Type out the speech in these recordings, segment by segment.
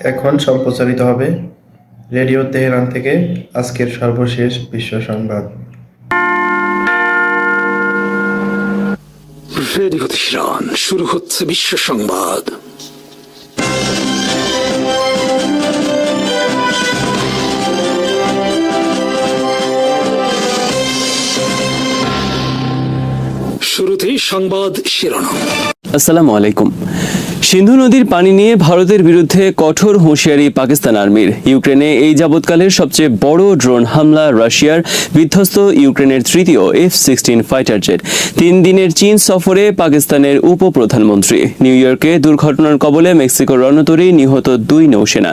এখন সম্প্রচারিত হবে রেডিও তেহরান থেকে আজকের সর্বশেষ বিশ্ব সংবাদ। রেডিও তেহরান, শুরু হচ্ছে বিশ্ব সংবাদ। শুরুতেই সংবাদ শিরোনাম। আসসালামু আলাইকুম। সিন্ধু নদীর পানি নিয়ে ভারতের বিরুদ্ধে কঠোর হুঁশিয়ারি পাকিস্তান আর্মির। ইউক্রেনে এই যাবৎকালের সবচেয়ে বড় ড্রোন হামলা রাশিয়ার, বিধ্বস্ত ইউক্রেনের তৃতীয় F-16 ফাইটার জেট। 3 দিনের চীন সফরে পাকিস্তানের উপপ্রধানমন্ত্রী। নিউ ইয়র্কে দুর্ঘটনার কবলে মেক্সিকোর রণতরী, নিহত 2 নৌসেনা।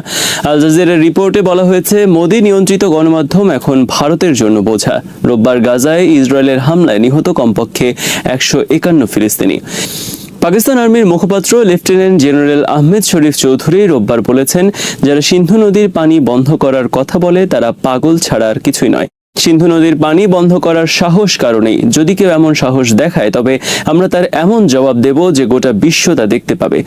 আল জাজিরার রিপোর্টে বলা হয়েছে, মোদি নিয়ন্ত্রিত গণমাধ্যম এখন ভারতের জন্য বোঝা। রোববার গাজায় ইসরায়েলের হামলায় নিহত কমপক্ষে 151 ফিলিস্তিনি। পাকিস্তান আর্মির মুখপাত্র লেফটেন্যান্ট জেনারেল আহমেদ শরীফ চৌধুরী রোববার বলেছেন, যারা সিন্ধু নদীর পানি বন্ধ করার কথা বলে তারা পাগল ছাড়া আর কিছুই নয়। সিন্ধু নদীর পানি বন্ধ করার সাহস কারণেই, যদি কেউ এমন সাহস দেখায় তবে আমরা তার এমন জবাব দেব যে গোটা বিশ্ব তা দেখতে পাবে।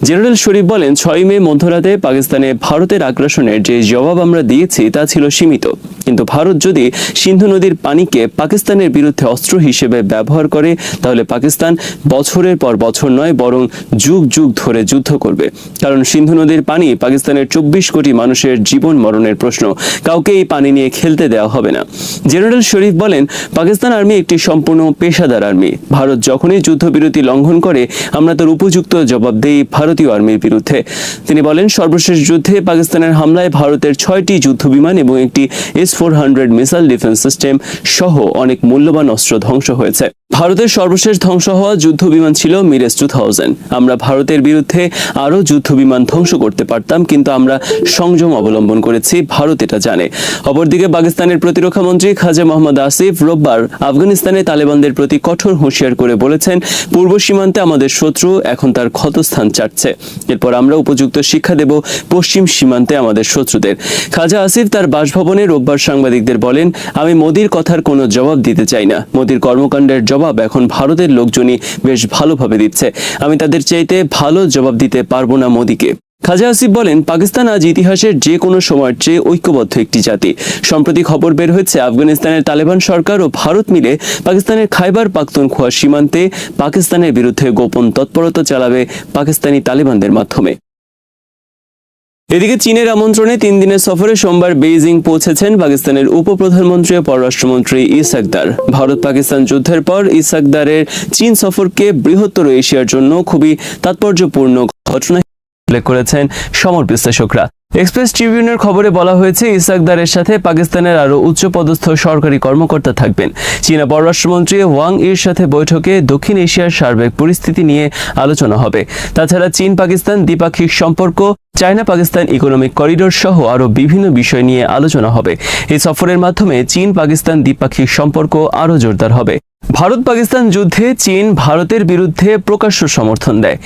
জেনারেল শরীফ বলেন, 6 মে মধ্যরাতে পাকিস্তানে ভারতের আগ্রাসনের যে জবাব আমরা দিয়েছি তা ছিল সীমিত, কিন্তু ভারত যদি সিন্ধু নদীর পানিকে পাকিস্তানের বিরুদ্ধে অস্ত্র হিসেবে ব্যবহার করে তাহলে পাকিস্তান বছরের পর বছর নয় বরং যুগ যুগ ধরে যুদ্ধ করবে। কারণ সিন্ধু নদীর পানি পাকিস্তানের 24 কোটি মানুষের জীবন মরণের প্রশ্ন। কাউকে এই পানি নিয়ে খেলতে দেওয়া হবে না। জেনারেল শরীফ বলেন, পাকিস্তান আর্মি একটি সম্পূর্ণ পেশাদার আর্মি। ভারত যখনই যুদ্ধবিরতি লঙ্ঘন করে আমরা তার উপযুক্ত জবাব দেই ভারতীয় আর্মির বিরুদ্ধে। তিনি বলেন, সর্বশেষ যুদ্ধে পাকিস্তানের হামলায় ভারতের 6টি যুদ্ধবিমান এবং একটি S-400 মিসাইল ডিফেন্স সিস্টেম সহ অনেক মূল্যবান অস্ত্র ধ্বংস হয়েছে। ভারতের সর্বশেষ ধ্বংস হওয়া যুদ্ধবিমান ছিল মিরেজ 2000। আমরা ভারতের বিরুদ্ধে আরও যুদ্ধবিমান ধ্বংস করতে পারতাম, কিন্তু আমরা সংযম অবলম্বন করেছি, ভারত এটা জানে। অপরদিকে পাকিস্তানের প্রতিরক্ষা মন্ত্রী খাজা মোহাম্মদ আসিফ রোববার আফগানিস্তানে তালেবানদের প্রতি কঠোর হুঁশিয়ার করে বলেছেন, পূর্ব সীমান্তে আমাদের শত্রু এখন তার ক্ষতস্থান চাটছে। এরপর আমরা উপযুক্ত শিক্ষা দেব পশ্চিম সীমান্তে আমাদের শত্রুদের। খাজা আসিফ তার বাসভবনে রোববার সাংবাদিকদের বলেন, আমি মোদির কথার কোনো জবাব দিতে চাই না। মোদির কর্মকাণ্ডের জবাব এখন ভারতের লোকজনই বেশ ভালোভাবে দিচ্ছে। আমি তাদের চাইতে ভালো জবাব দিতে পারবো না মোদিকে। খাজা আসিফ বলেন, পাকিস্তান আজ ইতিহাসের যে কোনো সময়ের চেয়ে ঐক্যবদ্ধ একটি জাতি। সম্প্রতি খবর বের হয়েছে, আফগানিস্তানের তালেবান সরকার ও ভারত মিলে পাকিস্তানের খাইবার পাখতুনখোয়া সীমান্তে পাকিস্তানের বিরুদ্ধে গোপন তৎপরতা চালাবে পাকিস্তানি তালেবানদের মাধ্যমে। এদিকে চীনের আমন্ত্রণে 3 দিনের সফরে সোমবার বেইজিং পৌঁছেছেন পাকিস্তানের উপপ্রধানমন্ত্রী ও পররাষ্ট্রমন্ত্রী ইসাকদার। ভারত পাকিস্তান যুদ্ধের পর ইসাকদারের চীন সফরকে বৃহত্তর এশিয়ার জন্য খুবই তাৎপর্যপূর্ণ ঘটনা উল্লেখ করেছেন সমর বিশ্লেষকরা। এক্সপ্রেস ট্রিবিউনের খবরে বলা হয়েছে, ইসাকদারের সাথে পাকিস্তানের আরও উচ্চপদস্থ সরকারি কর্মকর্তা থাকবেন। চীনা পররাষ্ট্রমন্ত্রী ওয়াং ইর সাথে বৈঠকে দক্ষিণ এশিয়ার সার্বিক পরিস্থিতি নিয়ে আলোচনা হবে। তাছাড়া চীন পাকিস্তান দ্বিপাক্ষিক সম্পর্ক, চায়না পাকিস্তান ইকোনমিক করিডোর সহ আরও বিভিন্ন বিষয় নিয়ে আলোচনা হবে। এই সফরের মাধ্যমে চীন পাকিস্তান দ্বিপাক্ষিক সম্পর্ক আরও জোরদার হবে। ভারত পাকিস্তান যুদ্ধে চীন ভারতের বিরুদ্ধে প্রকাশ্য সমর্থন দেয়।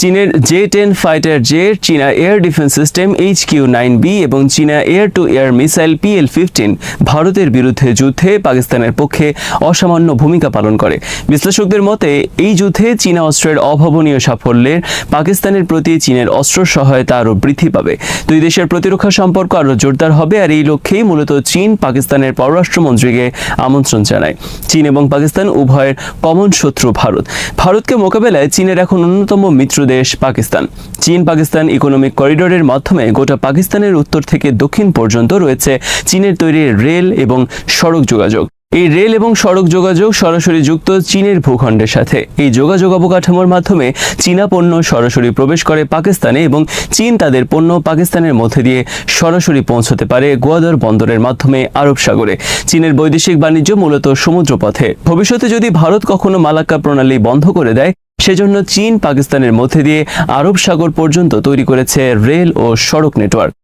চীনের J-10 ফাইটার জেট, চীনা এয়ার ডিফেন্স সিস্টেম HQ-9B এবং চীনা air two air missile PL-15 ভারতের বিরুদ্ধে যুদ্ধে পাকিস্তানের পক্ষে অসামান্য ভূমিকা পালন করে। বিশ্লেষকদের মতে, এই যুদ্ধে চীনা অস্ত্রের অভাবনীয় সাফল্যের পাকিস্তানের প্রতি চীনের অস্ত্র সহায়তা আরও বৃদ্ধি পাবে। দুই দেশের প্রতিরক্ষা সম্পর্ক আরও জোরদার হবে। আর এই লক্ষ্যেই মূলত চীন পাকিস্তানের পররাষ্ট্রমন্ত্রীকে আমন্ত্রণ জানায়। চীন এবং পাকিস্তান উভয়ের কমন শত্রু ভারত। ভারতকে মোকাবেলায় চীনের এখন অন্যতম মিত্র দেশ পাকিস্তান। চীন পাকিস্তান ইকোনমিক করিডোরের মাধ্যমে গোটা পাকিস্তানের উত্তর থেকে দক্ষিণ পর্যন্ত রয়েছে চীনের তৈরি রেল এবং সড়ক যোগাযোগ। এই রেল এবং সড়ক যোগাযোগ সরাসরি যুক্ত চীনের ভূখণ্ডের সাথে। এই যোগাযোগ অবকাঠামোর মাধ্যমে চীনা পণ্য সরাসরি প্রবেশ করে পাকিস্তানে এবং চীন তাদের পণ্য পাকিস্তানের মধ্যে দিয়ে সরাসরি পৌঁছতে পারে গোয়াদর বন্দরের মাধ্যমে আরব সাগরে। চীনের বৈদেশিক বাণিজ্য মূলত সমুদ্রপথে। ভবিষ্যতে যদি ভারত কখনো মালাক্কা প্রণালী বন্ধ করে দেয়, সেজন্য চীন পাকিস্তানের মধ্যে দিয়ে আরব সাগর পর্যন্ত তৈরি করেছে রেল ও সড়ক নেটওয়ার্ক।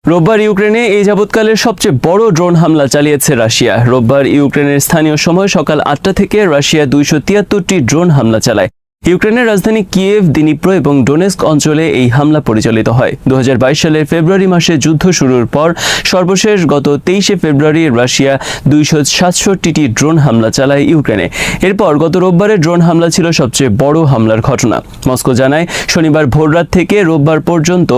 রোববার ইউক্রেনে এই যাবৎকালের সবচেয়ে বড় ড্রোন হামলা চালিয়েছে রাশিয়া। রোববার ইউক্রেনের স্থানীয় সময় সকাল 8টা থেকে রাশিয়া 273টি ড্রোন হামলা চালায়। ইউক্রেনের রাজধানী কিয়েভ, দিনিপ্রো এবং ডোনেস্ক অঞ্চলে এই হামলা পরিচালিত হয়। 2022 সালের ফেব্রুয়ারি মাসে যুদ্ধ শুরুর পর সর্বশেষ গত 23শে ফেব্রুয়ারি রাশিয়া 267টি ড্রোন হামলা চালায় ইউক্রেনে। এরপর গত রোববারে ড্রোন হামলা ছিল সবচেয়ে বড় হামলার ঘটনা। মস্কো জানায় শনিবার ভোররাত থেকে রোববার পর্যন্ত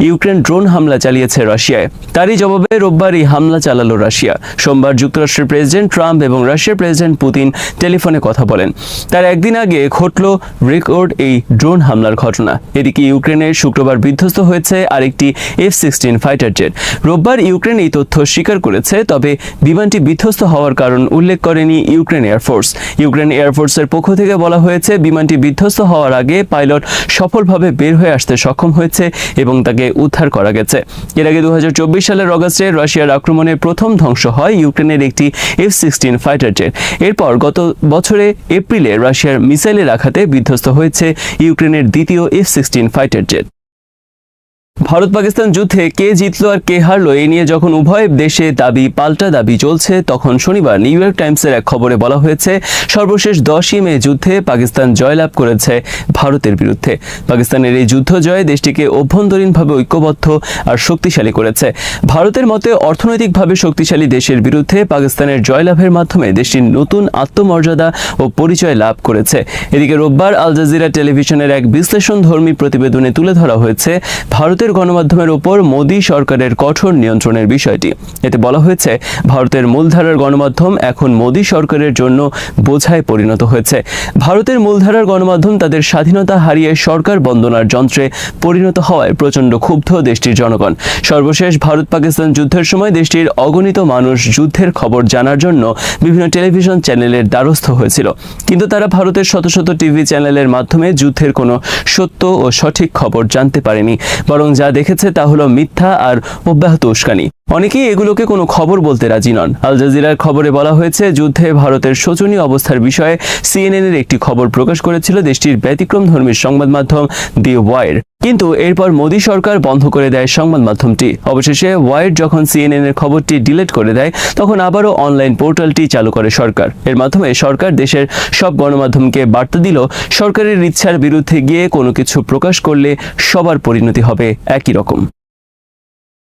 ইউক্রেন ড্রোন হামলা চালিয়েছে রাশিয়ায়। তারই জবাবে রোববার এই হামলা চালালো রাশিয়া। সোমবার যুক্তরাষ্ট্রের প্রেসিডেন্ট ট্রাম্প এবং রাশিয়ার প্রেসিডেন্ট পুতিন টেলিফোনে কথা বলেন। তার একদিন আগে ঘটল রেকর্ড এই ড্রোন হামলার ঘটনা। এদিকে ইউক্রেনের শুক্রবার বিধ্বস্ত হয়েছে আরেকটি F-16 ফাইটার জেট। রোববার ইউক্রেন এই তথ্য স্বীকার করেছে, তবে বিমানটি বিধ্বস্ত হওয়ার কারণ উল্লেখ করেনি ইউক্রেন এয়ারফোর্স। ইউক্রেন এয়ারফোর্সের পক্ষ থেকে বলা হয়েছে বিমানটি বিধ্বস্ত হওয়ার আগে পাইলট সফলভাবে বের হয়ে আসতে সক্ষম হয়েছে এবং তাকে উদ্ধার করা গেছে। এর আগে 2024 সালের অগাস্টে রাশিয়ার আক্রমণে প্রথম ধ্বংস হয় ইউক্রেনের একটি F-16 ফাইটার জেট। এরপর গত বছরে এপ্রিলে রাশিয়ার মিসাইলের আঘাতে বিধ্বস্ত হয়েছে ইউক্রেনের দ্বিতীয় F-16 fighter jet. Bharat Pakistan যুদ্ধে কে জিতলো আর কে হারলো এই নিয়ে যখন উভয় দেশে দাবি পাল্টা দাবি চলছে, তখন শনিবার নিউ ইয়র্ক টাইমসের এক খবরে বলা হয়েছে সর্বশেষ 10ই মে যুদ্ধে পাকিস্তান জয়লাভ করেছে ভারতের বিরুদ্ধে। পাকিস্তানের এই যুদ্ধ জয় দেশটিকে অভ্যন্তরীণভাবে ঐক্যবদ্ধ আর শক্তিশালী করেছে। ভারতের মতে অর্থনৈতিকভাবে শক্তিশালী দেশের বিরুদ্ধে পাকিস্তানের জয়লাভের মাধ্যমে দেশটির নতুন আত্মমর্যাদা ও পরিচয় লাভ করেছে। এদিকে রোববার আল জাজিরা টেলিভিশনের এক বিশ্লেষণধর্মী প্রতিবেদনে তুলে ধরা হয়েছে ভারতের গণমাধ্যমের উপর মোদী সরকারের কঠোর নিয়ন্ত্রণের বিষয়টি। এতে বলা হয়েছে ভারতের মূলধারার গণমাধ্যম এখন মোদী সরকারের জন্য বোঝায় পরিণত হয়েছে। ভারতের মূলধারার গণমাধ্যম তাদের স্বাধীনতা হারিয়ে সরকার বন্দনার যন্ত্রে পরিণত হওয়ায় প্রচণ্ড ক্ষুব্ধ দেশটির জনগণ। সর্বশেষ ভারত পাকিস্তান যুদ্ধের সময় দেশটির অগণিত মানুষ যুদ্ধের খবর জানার জন্য বিভিন্ন টেলিভিশন চ্যানেলের দ্বারস্থ হয়েছিল, কিন্তু তারা ভারতের শত শত টিভি চ্যানেলের মাধ্যমে যুদ্ধের কোনো সত্য ও সঠিক খবর জানতে পারেনি, বরং যা দেখেছে তা হলো মিথ্যা আর অব্যাহত উস্কানি। অনেকেই এগুলোকে কোনো খবর বলতে রাজি নন। আল জাজিরার খবরে বলা হয়েছে যুদ্ধে ভারতের শোচনীয় অবস্থার বিষয়ে CNN এর একটি খবর প্রকাশ করেছিল দেশটির ব্যতিক্রমধর্মী সংবাদ মাধ্যম দি ওয়াইর, কিন্তু এরপর মোদী সরকার বন্ধ করে দেয় সংবাদ মাধ্যমটি। অবশেষে ওয়াইর যখন CNN এর খবরটি ডিলিট করে দেয়, তখন আবারও অনলাইন পোর্টালটি চালু করে সরকার। এর মাধ্যমে সরকার দেশের সব গণমাধ্যমকে বার্তা দিল সরকারের ইচ্ছার বিরুদ্ধে গিয়ে কোনো কিছু প্রকাশ করলে সবার পরিণতি হবে একই রকম।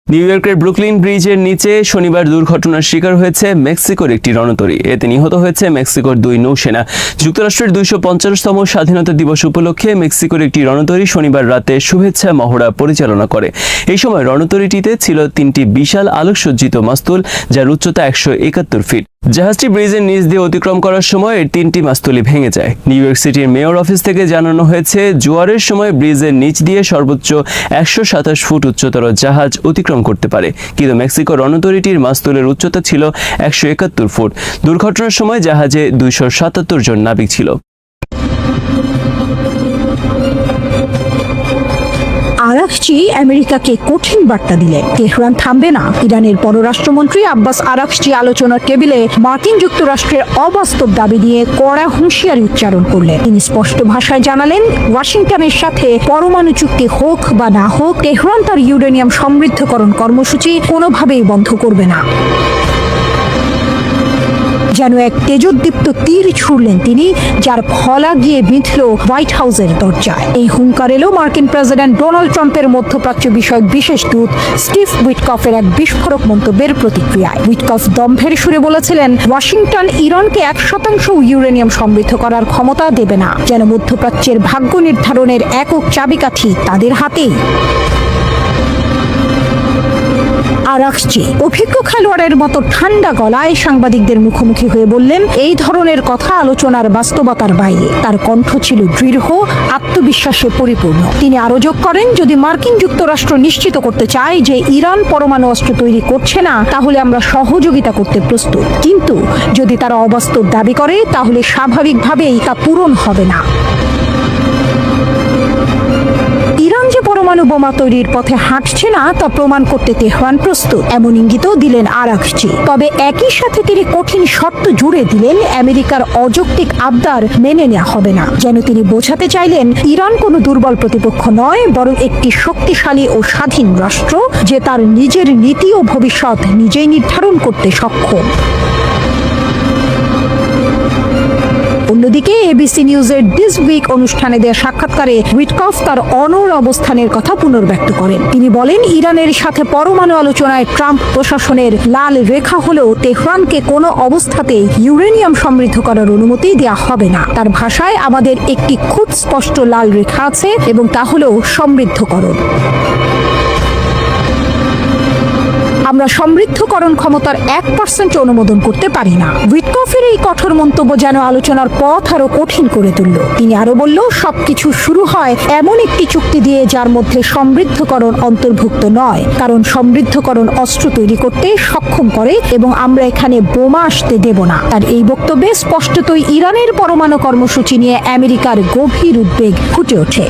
নিউ ইয়র্কের ব্রুকলিন ব্রিজের নিচে শনিবার দুর্ঘটনার শিকার হয়েছে মেক্সিকোর একটি রণতরী। এতে নিহত হয়েছে মেক্সিকোর 2 নৌসেনা। যুক্তরাষ্ট্রের 250তম স্বাধীনতা দিবস উপলক্ষে মেক্সিকোর একটি রণতরী শনিবার রাতে শুভেচ্ছা মহড়া পরিচালনা করে। এই সময় রণতরীটিতে ছিল 3টি বিশাল আলোকসজ্জিত মাস্তুল, যার উচ্চতা 171 ফিট। জাহাজটি ব্রিজের নিচ দিয়ে অতিক্রম করার সময় এর 3টি মাস্তুলই ভেঙে যায়। নিউ ইয়র্ক সিটির মেয়র অফিস থেকে জানানো হয়েছে জোয়ারের সময় ব্রিজের নিচ দিয়ে সর্বোচ্চ 127 ফুট উচ্চতর জাহাজ অতিক্রম করতে পারে, কিন্তু মেক্সিকো রণতরীটির মাস্তুলের উচ্চতা ছিল 171 ফুট। দুর্ঘটনার সময় জাহাজে 277 জন নাবিক ছিল। আরাকচি আমেরিকাকে কঠিন বার্তা দিলেন, তেহরান থামবে না। ইরানের পররাষ্ট্রমন্ত্রী আব্বাস আরাকচি আলোচনার টেবিলে মার্কিন যুক্তরাষ্ট্রের অবাস্তব দাবি নিয়ে কড়া হুঁশিয়ারি উচ্চারণ করলেন। তিনি স্পষ্ট ভাষায় জানালেন, ওয়াশিংটনের সাথে পরমাণু চুক্তি হোক বা না হোক, তেহরান তার ইউরেনিয়াম সমৃদ্ধকরণ কর্মসূচি কোনোভাবেই বন্ধ করবে না। যেন এক তেজোদ্দীপ্ত তীর ছুড়লেন তিনি, যার ফলা গিয়ে বিঁধল হোয়াইট হাউসের দরজায়। এই হুঙ্কার এলো মার্কিন প্রেসিডেন্ট ডোনাল্ড ট্রাম্পের মধ্যপ্রাচ্য বিষয়ক বিশেষ দূত স্টিভ উইটকফের এক বিস্ফোরক মন্তব্যের প্রতিক্রিয়ায়। উইটকফ দম্ভের সুরে বলেছিলেন, ওয়াশিংটন ইরানকে 1% ইউরেনিয়াম সমৃদ্ধ করার ক্ষমতা দেবে না, যেন মধ্যপ্রাচ্যের ভাগ্য নির্ধারণের একক চাবিকাঠি তাদের হাতেই। আরাকচি অভিজ্ঞ খেলোয়াড়ের মতো ঠান্ডা গলায় সাংবাদিকদের মুখোমুখি হয়ে বললেন, এই ধরনের কথা আলোচনার বাস্তবতার বাইরে। তার কণ্ঠ ছিল দৃঢ়, আত্মবিশ্বাসে পরিপূর্ণ। তিনি আরো যোগ করেন, যদি মার্কিন যুক্তরাষ্ট্র নিশ্চিত করতে চায় যে ইরান পরমাণু অস্ত্র তৈরি করছে না, তাহলে আমরা সহযোগিতা করতে প্রস্তুত, কিন্তু যদি তারা অবাস্তব দাবি করে, তাহলে স্বাভাবিকভাবেই তা পূরণ হবে না। ইরান যে পরমাণু বোমা তৈরির পথে হাঁটছে না তা প্রমাণ করতে তেহরান প্রস্তুত, এমন ইঙ্গিতও দিলেন আরাকচি। তবে একই সাথে তিনি কঠিন শর্ত জুড়ে দিলেন, আমেরিকার অযৌক্তিক আবদার মেনে নেওয়া হবে না। যেন তিনি বোঝাতে চাইলেন, ইরান কোনো দুর্বল প্রতিপক্ষ নয়, বরং একটি শক্তিশালী ও স্বাধীন রাষ্ট্র, যে তার নিজের নীতি ও ভবিষ্যৎ নিজেই নির্ধারণ করতে সক্ষম। অন্যদিকে এবিসি নিউজের দিস উইক অনুষ্ঠানে দেওয়া সাক্ষাৎকারে উইটকফ তার অনড় অবস্থানের কথা পুনর্ব্যক্ত করেন। তিনি বলেন, ইরানের সাথে পরমাণু আলোচনায় ট্রাম্প প্রশাসনের লাল রেখা হলেও তেহরানকে কোনো অবস্থাতেই ইউরেনিয়াম সমৃদ্ধ করার অনুমতি দেওয়া হবে না। তার ভাষায়, আমাদের একটি খুব স্পষ্ট লাল রেখা আছে এবং তা হলো সমৃদ্ধকরণ। আমরা সমৃদ্ধকরণ ক্ষমতার 1% অনুমোদন করতে পারি না। উইটকফের এই কঠোর মন্তব্য যেন আলোচনার পথ আরো কঠিন করে তুলল। তিনি আরো বলল, সবকিছু শুরু হয় এমন একটি চুক্তি দিয়ে যার মধ্যে সমৃদ্ধকরণ অন্তর্ভুক্ত নয়, কারণ সমৃদ্ধকরণ অস্ত্র তৈরি করতে সক্ষম করে এবং আমরা এখানে বোমা আসতে দেব না। তার এই বক্তব্যে স্পষ্টতই ইরানের পরমাণু কর্মসূচি নিয়ে আমেরিকার গভীর উদ্বেগ ফুটে ওঠে।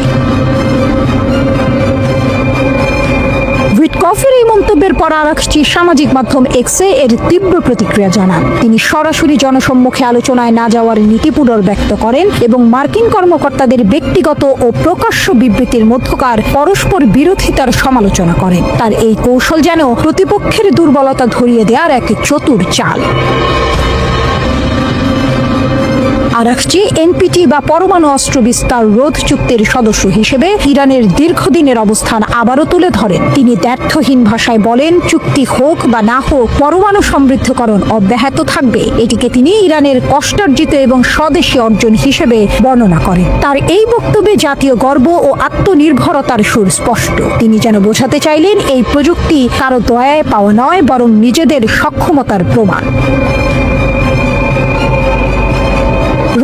উইটকফের এই মন্তব্যের পর আরাকচি সামাজিক মাধ্যম এক্সে এর তীব্র প্রতিক্রিয়া জানান। তিনি সরাসরি জনসম্মুখে আলোচনায় না যাওয়ার নীতি পুনর্ব্যক্ত করেন এবং মার্কিন কর্মকর্তাদের ব্যক্তিগত ও প্রকাশ্য বিবৃতির মধ্যকার পরস্পর বিরোধিতার সমালোচনা করেন। তার এই কৌশল যেন প্রতিপক্ষের দুর্বলতা ধরিয়ে দেওয়ার এক চতুর চাল। আরাকচি এনপিটি বা পরমাণু অস্ত্র বিস্তার রোধ চুক্তির সদস্য হিসেবে ইরানের দীর্ঘদিনের অবস্থান আবারও তুলে ধরেন। তিনি দ্ব্যর্থহীন ভাষায় বলেন, চুক্তি হোক বা না হোক, পরমাণু সমৃদ্ধকরণ অব্যাহত থাকবে। এটিকে তিনি ইরানের কষ্টার্জিত এবং স্বদেশী অর্জন হিসেবে বর্ণনা করেন। তার এই বক্তব্যে জাতীয় গর্ব ও আত্মনির্ভরতার সুর স্পষ্ট। তিনি যেন বোঝাতে চাইলেন, এই প্রযুক্তি কারো দয়ায় পাওয়া নয়, বরং নিজেদের সক্ষমতার প্রমাণ।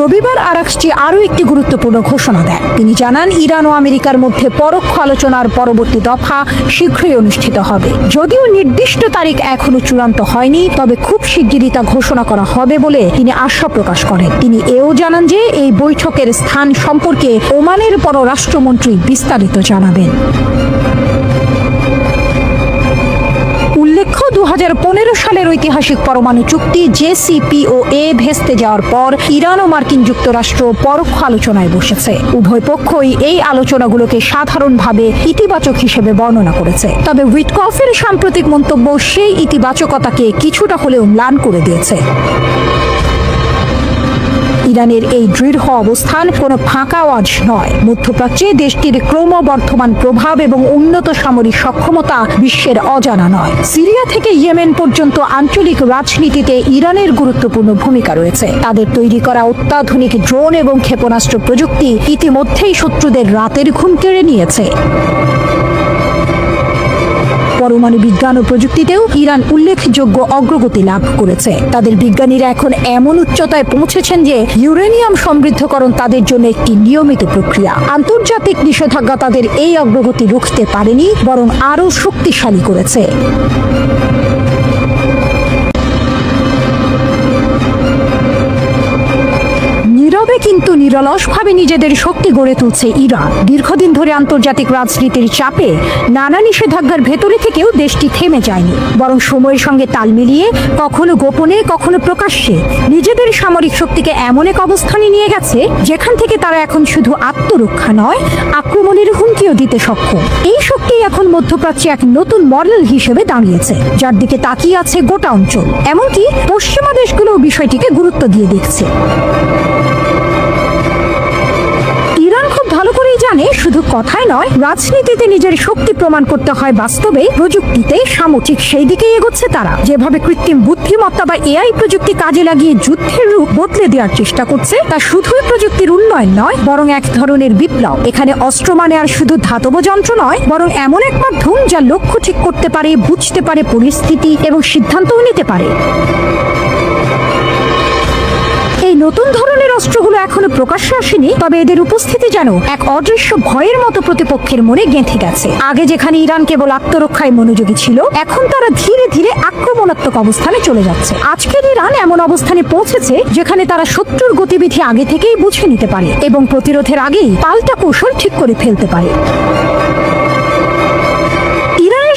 রবিবার আরাকচি আরও একটি গুরুত্বপূর্ণ ঘোষণা দেন। তিনি জানান, ইরান ও আমেরিকার মধ্যে পরোক্ষ আলোচনার পরবর্তী দফা শীঘ্রই অনুষ্ঠিত হবে। যদিও নির্দিষ্ট তারিখ এখনো চূড়ান্ত হয়নি, তবে খুব শিগগিরই তা ঘোষণা করা হবে বলে তিনি আশা প্রকাশ করেন। তিনি এও জানান যে এই বৈঠকের স্থান সম্পর্কে ওমানের পররাষ্ট্রমন্ত্রী বিস্তারিত জানাবেন। উল্লেখ্য, 2015 সালের ঐতিহাসিক পরমাণু চুক্তি JCPOA ভেস্তে যাওয়ার পর ইরান ও মার্কিন যুক্তরাষ্ট্র পরোক্ষ আলোচনায় বসেছে। উভয় পক্ষই এই আলোচনাগুলোকে সাধারণভাবে ইতিবাচক হিসেবে বর্ণনা করেছে। তবে উইটকফের সাম্প্রতিক মন্তব্য সেই ইতিবাচকতাকে কিছুটা হলেও ম্লান করে দিয়েছে। ইরানের এই দৃঢ় অবস্থান কোনো ফাঁকা আওয়াজ নয়। মধ্যপ্রাচ্যে দেশটির ক্রমবর্ধমান প্রভাব এবং উন্নত সামরিক সক্ষমতা বিশ্বের অজানা নয়। সিরিয়া থেকে ইয়েমেন পর্যন্ত আঞ্চলিক রাজনীতিতে ইরানের গুরুত্বপূর্ণ ভূমিকা রয়েছে। তাদের তৈরি করা অত্যাধুনিক ড্রোন এবং ক্ষেপণাস্ত্র প্রযুক্তি ইতিমধ্যেই শত্রুদের রাতের ঘুম কেড়ে নিয়েছে। পরমাণু বিজ্ঞান ও প্রযুক্তিতেও ইরান উল্লেখযোগ্য অগ্রগতি লাভ করেছে। তাদের বিজ্ঞানীরা এখন এমন উচ্চতায় পৌঁছেছেন যে ইউরেনিয়াম সমৃদ্ধকরণ তাদের জন্য একটি নিয়মিত প্রক্রিয়া। আন্তর্জাতিক নিষেধাজ্ঞা তাদের এই অগ্রগতি রুখতে পারেনি, বরং আরও শক্তিশালী করেছে। নীরবে কিন্তু নিরলসভাবে নিজেদের শক্তি গড়ে তুলছে ইরান। দীর্ঘদিন ধরে আন্তর্জাতিক রাজনীতির চাপে নানা নিষেধাজ্ঞার ভেতরে থেকেও দেশটি থেমে যায়নি, বরং সময়ের সঙ্গে তাল মিলিয়ে কখনো গোপনে কখনো প্রকাশ্যে নিজেদের সামরিক শক্তিকে এমন এক অবস্থানে নিয়ে গেছে যেখান থেকে তারা এখন শুধু আত্মরক্ষা নয়, আক্রমণের হুমকিও দিতে সক্ষম। এই শক্তি এখন মধ্যপ্রাচ্যে এক নতুন মডেল হিসেবে দাঁড়িয়েছে, যার দিকে তাকিয়ে আছে গোটা অঞ্চল। এমনকি পশ্চিমা দেশগুলোও বিষয়টিকে গুরুত্ব দিয়ে দেখছে। ভালো করেই জানে, শুধু কথায় নয়, রাজনীতিতে নিজের শক্তি প্রমাণ করতে হয় বাস্তবে, প্রযুক্তিতে সামরিক সেই দিকেই এগোচ্ছে তারা। যেভাবে কৃত্রিম বুদ্ধিমত্তা বা AI প্রযুক্তি কাজে লাগিয়ে যুদ্ধের রূপ বদলে দেওয়ার চেষ্টা করছে, তা শুধুই প্রযুক্তির উন্নয়ন নয়, বরং এক ধরনের বিপ্লব। এখানে অস্ত্র মানে আর শুধু ধাতব যন্ত্র নয়, বরং এমন এক মাধ্যম যা লক্ষ্য ঠিক করতে পারে, বুঝতে পারে পরিস্থিতি এবং সিদ্ধান্তও নিতে পারে। এই নতুন ধরনের অস্ত্রগুলো এখনো প্রকাশ্যে আসেনি, তবে এদের উপস্থিতি যেন এক অদৃশ্য ভয়ের মতো প্রতিপক্ষের মনে গেঁথে গেছে। আগে যেখানে ইরান কেবল আত্মরক্ষায় মনোযোগী ছিল, এখন তারা ধীরে ধীরে আক্রমণাত্মক অবস্থানে চলে যাচ্ছে। আজকের ইরান এমন অবস্থানে পৌঁছেছে যেখানে তারা শত্রুর গতিবিধি আগে থেকেই বুঝে নিতে পারে এবং প্রতিরোধের আগেই পাল্টা কৌশল ঠিক করে ফেলতে পারে।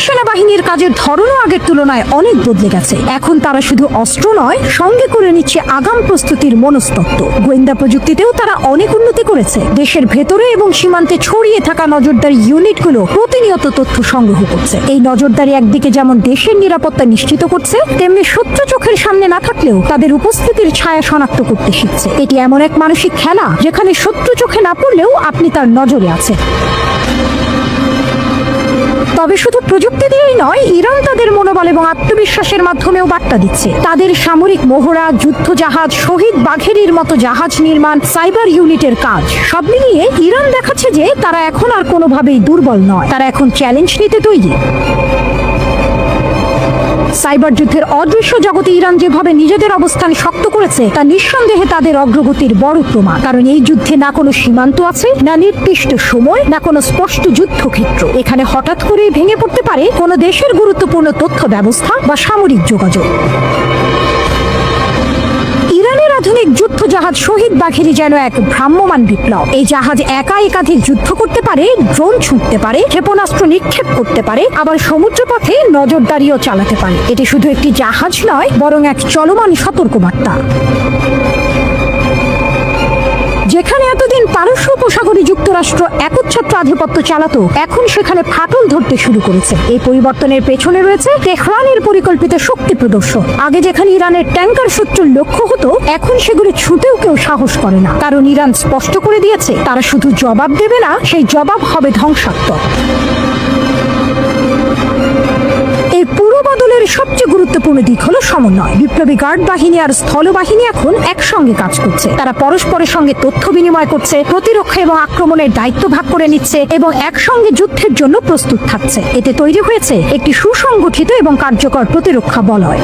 সেনাবাহিনীর কাজের ধরনও আগের তুলনায় অনেক বদলে গেছে। এখন তারা শুধু অস্ত্র নয়, সঙ্গে করে নিচ্ছে আগাম প্রস্তুতির মনস্তত্ত্ব। গোয়েন্দা প্রযুক্তিতেও তারা অনেক উন্নতি করেছে। দেশের ভেতরে এবং সীমান্তে ছড়িয়ে থাকা নজরদারি ইউনিটগুলো প্রতিনিয়ত তথ্য সংগ্রহ করছে। এই নজরদারি একদিকে যেমন দেশের নিরাপত্তা নিশ্চিত করছে, তেমনি শত্রু চোখের সামনে না থাকলেও তাদের উপস্থিতির ছায়া শনাক্ত করতে শিখছে। এটি এমন এক মানসিক খেলা যেখানে শত্রু চোখে না পড়লেও আপনি তার নজরে আছেন। তবে শুধু প্রযুক্তি দিয়েই নয়, ইরান তাদের মনোবল এবং আত্মবিশ্বাসের মাধ্যমেও বার্তা দিচ্ছে। তাদের সামরিক মহড়া, যুদ্ধ জাহাজ, শহীদ বাঘেরির মতো জাহাজ নির্মাণ, সাইবার ইউনিটের কাজ, সব মিলিয়ে ইরান দেখাচ্ছে যে তারা এখন আর কোনোভাবেই দুর্বল নয়। তারা এখন চ্যালেঞ্জ নিতে তৈরি। সাইবার যুদ্ধের অদৃশ্য জগতে ইরান যেভাবে নিজেদের অবস্থান শক্ত করেছে তা নিঃসন্দেহে তাদের অগ্রগতির বড় প্রমাণ। কারণ এই যুদ্ধে না কোনো সীমান্ত আছে, না নির্দিষ্ট সময়, না কোনো স্পষ্ট যুদ্ধক্ষেত্র। এখানে হঠাৎ করেই ভেঙে পড়তে পারে কোনো দেশের গুরুত্বপূর্ণ তথ্য ব্যবস্থা বা সামরিক যোগাযোগ। ইরানের আধুনিক যুদ্ধ জাহাজ শহীদ বাঘেরি যেন এক ভ্রাম্যমান বিপ্লব। এই জাহাজ একা একাধিক যুদ্ধ করতে পারে, ড্রোন ছুটতে পারে, ক্ষেপণাস্ত্র নিক্ষেপ করতে পারে, আবার সমুদ্রপথে নজরদারিও চালাতে পারে। এটি শুধু একটি জাহাজ নয়, বরং এক চলমান সতর্কবার্তা। যেখানে এতদিন পারস্য উপসাগরে যুক্তরাষ্ট্র একচ্ছত্র আধিপত্য চালাতো, এখন সেখানে ফাটল ধরতে শুরু করেছে। এই পরিবর্তনের পেছনে রয়েছে তেহরানের পরিকল্পিত শক্তি প্রদর্শন। আগে যেখানে ইরানের ট্যাঙ্কার শত্রুর লক্ষ্য হতো, এখন সেগুলি ছুঁতেও কেউ সাহস করে না। কারণ ইরান স্পষ্ট করে দিয়েছে, তারা শুধু জবাব দেবে না, সেই জবাব হবে ধ্বংসাত্মক। এই পুরো বদলের সবচেয়ে গুরুত্বপূর্ণ দিক হলো সমন্বয়। বিপ্লবী গার্ড বাহিনী আর স্থলবাহিনী এখন একসঙ্গে কাজ করছে। তারা পরস্পরের সঙ্গে তথ্য বিনিময় করছে, প্রতিরক্ষা এবং আক্রমণের দায়িত্ব ভাগ করে নিচ্ছে এবং একসঙ্গে যুদ্ধের জন্য প্রস্তুত থাকছে। এতে তৈরি হয়েছে একটি সুসংগঠিত এবং কার্যকর প্রতিরক্ষা বলয়।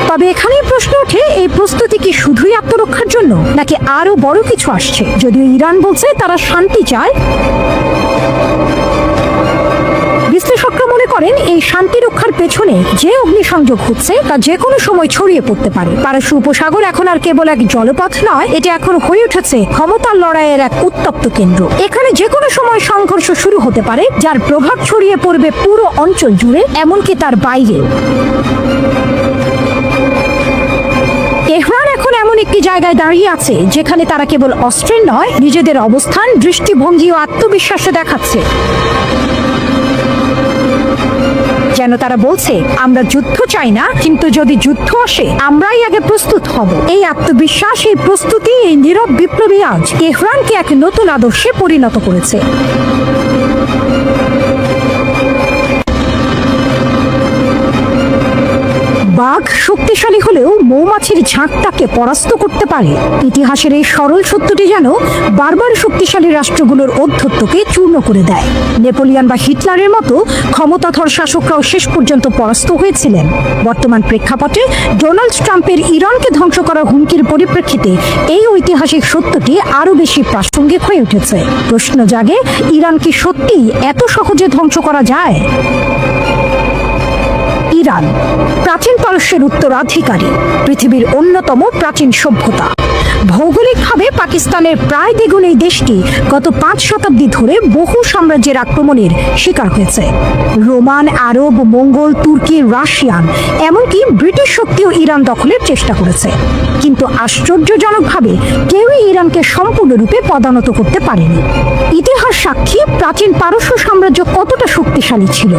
তবে এখানেই প্রশ্ন ওঠে, এই প্রস্তুতি কি শুধুই আত্মরক্ষার জন্য, নাকি আরো বড় কিছু আসছে? যদিও ইরান বলছে তারা শান্তি চায়, বিশ্লেষকরা মনে করেন এই শান্তি রক্ষার পেছনে যে অগ্নিসংযোগ হচ্ছে তা যে কোনো সময় ছড়িয়ে পড়তে পারে। পারস্য উপসাগর এখন আর কেবল এক জলপথ নয়, এটা এখন হয়ে উঠেছে ক্ষমতার লড়াইয়ের এক উত্তপ্ত কেন্দ্র। এখানে যে কোনো সময় সংঘর্ষ শুরু হতে পারে, যার প্রভাব ছড়িয়ে পড়বে পুরো অঞ্চল জুড়ে, এমনকি তার বাইরে। তেহরান এখন এমন একটি জায়গায় দাঁড়িয়ে আছে যেখানে তারা কেবল অস্ত্রের নয়, নিজেদের অবস্থান, দৃষ্টিভঙ্গি ও আত্মবিশ্বাসও দেখাচ্ছে। যেন তারা বলছে, আমরা যুদ্ধ চাই না, কিন্তু যদি যুদ্ধ আসে আমরাই আগে প্রস্তুত হব। এই আত্মবিশ্বাস, এই প্রস্তুতি, এই নীরব বিপ্লবী আজ তেহরানকে এক নতুন আদর্শে পরিণত করেছে। বাঘ শক্তিশালী হলেও মৌমাছির ঝাঁকটাকে পরাস্ত করতে পারে। ইতিহাসের এই সরল সত্যটি যেন বারবার শক্তিশালী রাষ্ট্রগুলোর ঔদ্ধত্যকে চূর্ণ করে দেয়। নেপোলিয়ন বা হিটলারের মতো ক্ষমতাধর শাসকরাও শেষ পর্যন্ত পরাস্ত হয়েছিলেন। বর্তমান প্রেক্ষাপটে ডোনাল্ড ট্রাম্পের ইরানকে ধ্বংস করার হুমকির পরিপ্রেক্ষিতে এই ঐতিহাসিক সত্যটি আরো বেশি প্রাসঙ্গিক হয়ে উঠেছে। প্রশ্ন জাগে, ইরান কি সত্যিই এত সহজে ধ্বংস করা যায়? ইরান প্রাচীন পারস্যের উত্তরাধিকারী, পৃথিবীর অন্যতম প্রাচীন সভ্যতা। ভৌগোলিকভাবে পাকিস্তানের প্রায় দ্বিগুণ এই দেশটি গত 5 শতাব্দী ধরে বহু সাম্রাজ্যের আক্রমণের শিকার হয়েছে। রোমান, আরব, মঙ্গল, তুর্কি, রাশিয়ান, এমনকি ব্রিটিশ শক্তিও ইরান দখলের চেষ্টা করেছে। কিন্তু আশ্চর্যজনকভাবে কেউই ইরানকে সম্পূর্ণরূপে পদানত করতে পারেনি। ইতিহাস সাক্ষী প্রাচীন পারস্য সাম্রাজ্য কতটা শক্তিশালী ছিল।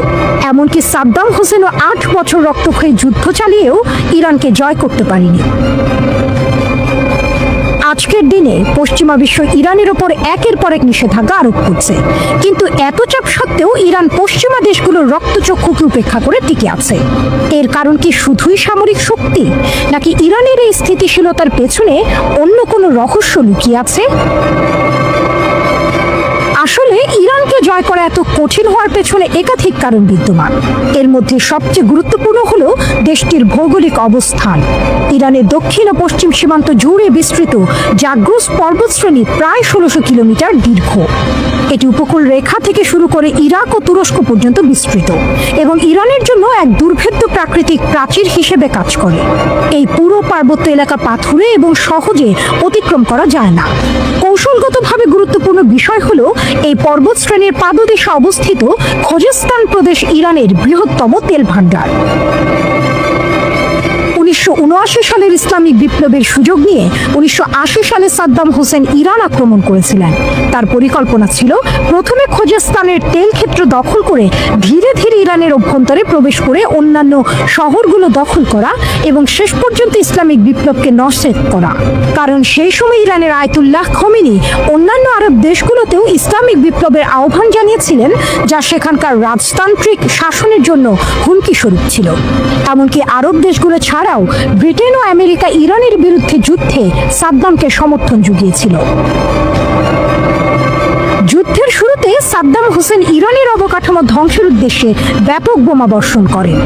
এমনকি সাদ্দাম হোসেনও 8 বছর রক্তক্ষয়ী যুদ্ধ চালিয়েও ইরানকে জয় করতে পারেনি। আজকের দিনে পশ্চিমা বিশ্ব ইরানের ওপর একের পর এক নিষেধাজ্ঞা আরোপ করছে, কিন্তু এত চাপ সত্ত্বেও ইরান পশ্চিমা দেশগুলোর রক্তচক্ষুকে উপেক্ষা করে টিকে আছে। এর কারণ কি শুধুই সামরিক শক্তি, নাকি ইরানের এই স্থিতিশীলতার পেছনে অন্য কোনো রহস্য লুকিয়ে আছে? আসলে ইরানকে জয় করা এত কঠিন হওয়ার পেছনে একাধিক কারণ বিদ্যমান। এর মধ্যে সবচেয়ে গুরুত্বপূর্ণ হলো দেশটির ভৌগোলিক অবস্থান। ইরানের দক্ষিণ ও পশ্চিম সীমান্ত জুড়ে বিস্তৃত জাগ্রস পর্বতশ্রেণী প্রায় 1600 কিলোমিটার দীর্ঘ। এটি উপকূল রেখা থেকে শুরু করে ইরাক ও তুরস্ক পর্যন্ত বিস্তৃত এবং ইরানের জন্য এক দুর্ভেদ্য প্রাকৃতিক প্রাচীর হিসেবে কাজ করে। এই পুরো পার্বত্য এলাকা পাথুরে এবং সহজে অতিক্রম করা যায় না। কৌশলগতভাবে গুরুত্বপূর্ণ বিষয় হলো এই পর্বত শ্রেণীর পাদদেশে অবস্থিত খোজেস্তান প্রদেশ ইরানের বৃহত্তম তেল ভাণ্ডার। 1979 সালের ইসলামিক বিপ্লবের সুযোগ নিয়ে 1980 সালে সাদ্দাম হোসেন ইরান আক্রমণ করেছিলেন। তার পরিকল্পনা ছিল প্রথমে খোজেস্তানের তেল ক্ষেত্র দখল করে ধীরে ধীরে ইরানের অভ্যন্তরে প্রবেশ করে অন্যান্য শহরগুলো দখল করা এবং শেষ পর্যন্ত ইসলামিক বিপ্লবকে নস্যাৎ করা। কারণ সেই সময় ইরানের আয়াতুল্লাহ খোমেনি অন্যান্য আরব দেশগুলোতেও ইসলামিক বিপ্লবের আহ্বান জানিয়েছিলেন, যা সেখানকার রাজতান্ত্রিক শাসনের জন্য হুমকি স্বরূপ ছিল। এমনকি আরব দেশগুলো ছাড়াও ব্রিটেন ও আমেরিকা ইরানের বিরুদ্ধে যুদ্ধে সাদ্দামকে সমর্থন জুগিয়েছিল। যুদ্ধের শুরুতে সাদ্দাম হোসেন ইরানের অবকাঠামো ধ্বংসের উদ্দেশ্যে ব্যাপক বোমা বর্ষণ করেন,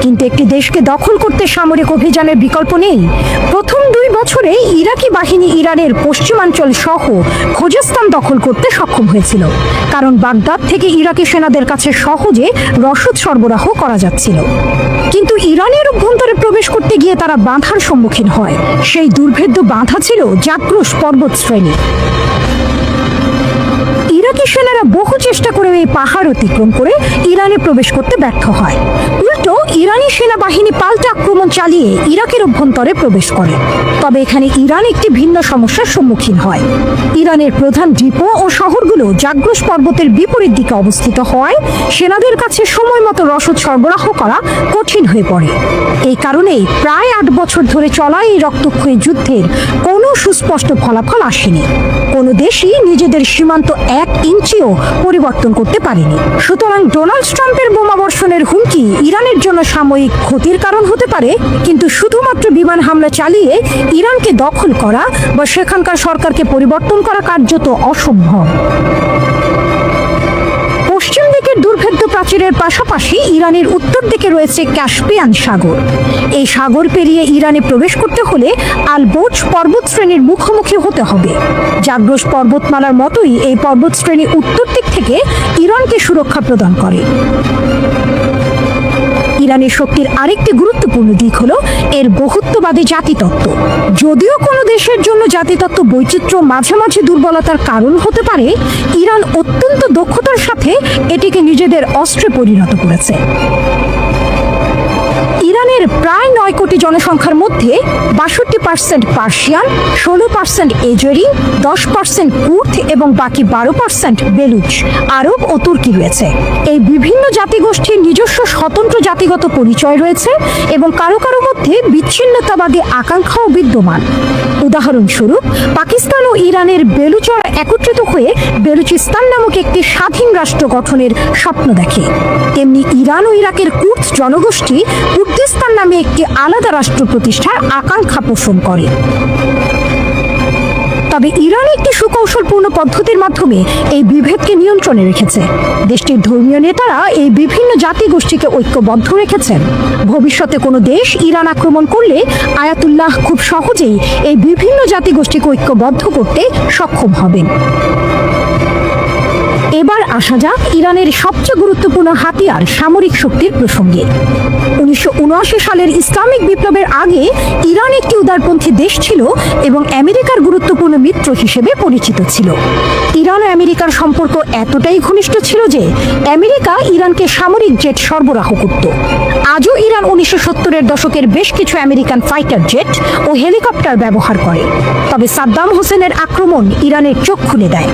কিন্তু একটি দেশকে দখল করতে সামরিক অভিযানের বিকল্প নেই। প্রথম 2 বছরে ইরাকি বাহিনী ইরানের পশ্চিমাঞ্চল সহ খোজেস্তান দখল করতে সক্ষম হয়েছিল, কারণ বাগদাদ থেকে ইরাকি সেনাদের কাছে সহজে রসদ সরবরাহ করা যাচ্ছিল। কিন্তু ইরানের অভ্যন্তরে প্রবেশ করতে গিয়ে তারা বাধার সম্মুখীন হয়। সেই দুর্ভেদ্য বাধা ছিল জাগ্রস পর্বত শ্রেণী। ইরাকি সেনারা বহু চেষ্টা করে এই পাহাড় অতিক্রম করে ইরানে প্রবেশ করতে ব্যর্থ হয়। উল্টো ইরানি সেনাবাহিনী পাল্টা আক্রমণ চালিয়ে ইরাকের অভ্যন্তরে প্রবেশ করে। তবে এখানে ইরান একটি ভিন্ন সমস্যার সম্মুখীন হয়। ইরানের প্রধান ডিপো ও শহরগুলো জাগ্রস পর্বতের বিপরীত দিকে অবস্থিত হওয়ায় সেনাদের কাছে সময় মতো রসদ সরবরাহ করা কঠিন হয়ে পড়ে। এই কারণেই প্রায় 8 বছর ধরে চলা এই রক্তক্ষয়ী যুদ্ধের কোনো সুস্পষ্ট ফলাফল আসেনি। কোনো দেশই নিজেদের সীমান্ত 1 ইঞ্চিও পরিবর্তন করতে পারেনি। সুতরাং ডোনাল্ড ট্রাম্পের বোমা বর্ষণের হুমকি ইরানের জন্য সাময়িক ক্ষতির কারণ হতে পারে, কিন্তু শুধুমাত্র বিমান হামলা চালিয়ে ইরানকে দখল করা বা সেখানকার সরকারকে পরিবর্তন করা কার্যত অসম্ভব। পশ্চিম দিকের দুর্ভেদ্য প্রাচীরের পাশাপাশি ইরানের উত্তর দিকে রয়েছে ক্যাস্পিয়ান সাগর। এই সাগর পেরিয়ে ইরানে প্রবেশ করতে হলে আলবোর্জ পর্বত শ্রেণীর মুখোমুখি হতে হবে। জাগ্রস পর্বতমালার মতোই এই পর্বত শ্রেণী উত্তর দিক থেকে ইরানকে সুরক্ষা প্রদান করে। ইরানের শক্তির আরেকটি গুরুত্বপূর্ণ দিক হলো এর বহুত্ববাদী জাতিতত্ত্ব। যদিও কোনো দেশের জন্য জাতিতত্ত্ব বৈচিত্র্য মাঝে মাঝে দুর্বলতার কারণ হতে পারে, ইরান অত্যন্ত দক্ষতার সাথে এটিকে নিজেদের অস্ত্রে পরিণত করেছে। ইরানের প্রায় 9 কোটি জনসংখ্যার মধ্যে 62% পার্সিয়ান, 16% এজেরি, 10% কুর্দ এবং বাকি 12% বেলুচ, আরব ও তুর্কি রয়েছে। এই বিভিন্ন জাতিগোষ্ঠীর নিজস্ব স্বতন্ত্র জাতিগত পরিচয় রয়েছে এবং কারো কারো মধ্যে বিচ্ছিন্নতাবাদী আকাঙ্ক্ষাও বিদ্যমান। উদাহরণস্বরূপ, পাকিস্তান ও ইরানের বেলুচরা একত্রিত হয়ে বেলুচিস্তান নামক একটি স্বাধীন রাষ্ট্র গঠনের স্বপ্ন দেখে। তেমনি ইরান ও ইরাকের কুর্দ জনগোষ্ঠী কুর্দিস্তান নামে একটি আলাদা রাষ্ট্র প্রতিষ্ঠার আকাঙ্ক্ষা পোষণ করে। তবে ইরান একটি সুকৌশলপূর্ণ পদ্ধতির মাধ্যমে এই বিভেদকে নিয়ন্ত্রণে রেখেছে। দেশটির ধর্মীয় নেতারা এই বিভিন্ন জাতিগোষ্ঠীকে ঐক্যবদ্ধ রেখেছেন। ভবিষ্যতে কোনো দেশ ইরান আক্রমণ করলে আয়াতুল্লাহ খুব সহজেই এই বিভিন্ন জাতিগোষ্ঠীকে ঐক্যবদ্ধ করতে সক্ষম হবেন। এবার আসা যাক ইরানের সবচেয়ে গুরুত্বপূর্ণ হাতিয়ার সামরিক শক্তির প্রসঙ্গে। 1979 সালের ইসলামিক বিপ্লবের আগে ইরান একটি উদারপন্থী দেশ ছিল এবং আমেরিকার গুরুত্বপূর্ণ মিত্র হিসেবে পরিচিত ছিল। ইরান ও আমেরিকার সম্পর্ক এতটাই ঘনিষ্ঠ ছিল যে আমেরিকা ইরানকে সামরিক জেট সরবরাহ করত। আজও ইরান 1970-এর দশকের বেশ কিছু আমেরিকান ফাইটার জেট ও হেলিকপ্টার ব্যবহার করে। তবে সাদ্দাম হোসেনের আক্রমণ ইরানের চোখ খুলে দেয়।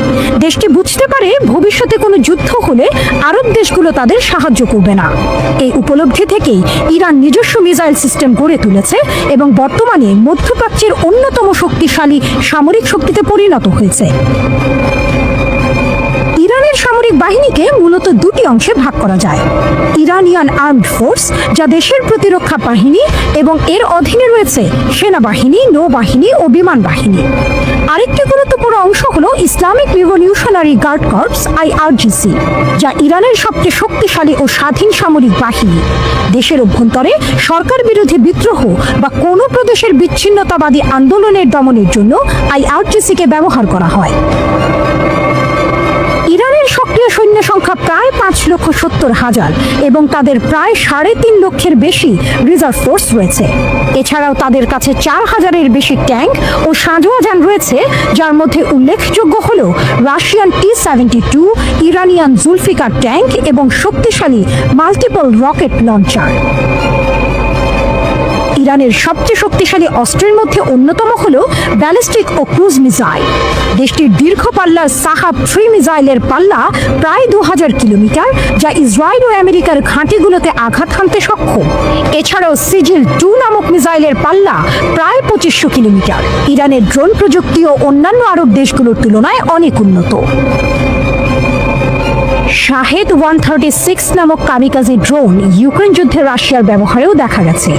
দেশটি বুঝতে পারে ভবিষ্যতে কোনো যুদ্ধ হলে আরব দেশগুলো তাদের সাহায্য করবে না। এই উপলব্ধি থেকেই ইরান নিজস্ব মিসাইল সিস্টেম গড়ে তুলেছে এবং বর্তমানে মধ্যপ্রাচ্যের অন্যতম শক্তিশালী সামরিক শক্তিতে পরিণত হয়েছে। ইরানের সামরিক বাহিনীকে মূলত 2টি অংশে ভাগ করা যায়: ইরানিয়ান আর্মড ফোর্স, যা দেশের প্রতিরক্ষা বাহিনী এবং এর অধীনে রয়েছে সেনাবাহিনী, নৌবাহিনী ও বিমান বাহিনী। আরেকটি গুরুত্বপূর্ণ অংশ হলো Islamic revolutionary guard corps IRGC, যা ইরানের সবচেয়ে শক্তিশালী ও স্বাধীন সামরিক বাহিনী। দেশের অভ্যন্তরে সরকার বিরোধী বিদ্রোহ বা কোনো প্রদেশের বিচ্ছিন্নতাবাদী আন্দোলনের দমনের জন্য IRGC-কে ব্যবহার করা হয়। ইরানের সক্রিয় সৈন্য সংখ্যা প্রায় 5 5,70,000 এবং তাদের প্রায় 3.5 লক্ষের বেশি রিজার্ভ ফোর্স রয়েছে। এছাড়াও তাদের কাছে 4,000-এর বেশি ট্যাঙ্ক ও সাঁজোয়া যান রয়েছে, যার মধ্যে উল্লেখযোগ্য হল Russian T-72, Iranian Zulfikar tank এবং শক্তিশালী মাল্টিপল রকেট লঞ্চার। ইরানের সবচেয়ে শক্তিশালী অস্ত্রের মধ্যে অন্যতম হল ব্যালিস্টিক ও ক্রুজ মিসাইল। দেশটির দীর্ঘ পাল্লার সাহাব 3 মিসাইলের পাল্লা প্রায় 2000 কিলোমিটার, যা ইসরায়েল ও আমেরিকার ঘাঁটিগুলোতে আঘাত হানতে সক্ষম। এছাড়াও সিজিল 2 নামক মিসাইলের পাল্লা প্রায় 2500 কিলোমিটার। ইরানের ড্রোন প্রযুক্তি ও অন্যান্য আরব দেশগুলোর তুলনায় অনেক উন্নত। শাহেদ 136 নামক কামিকাজি ড্রোন ইউক্রেন যুদ্ধে রাশিয়ার ব্যবহারেও দেখা গেছে।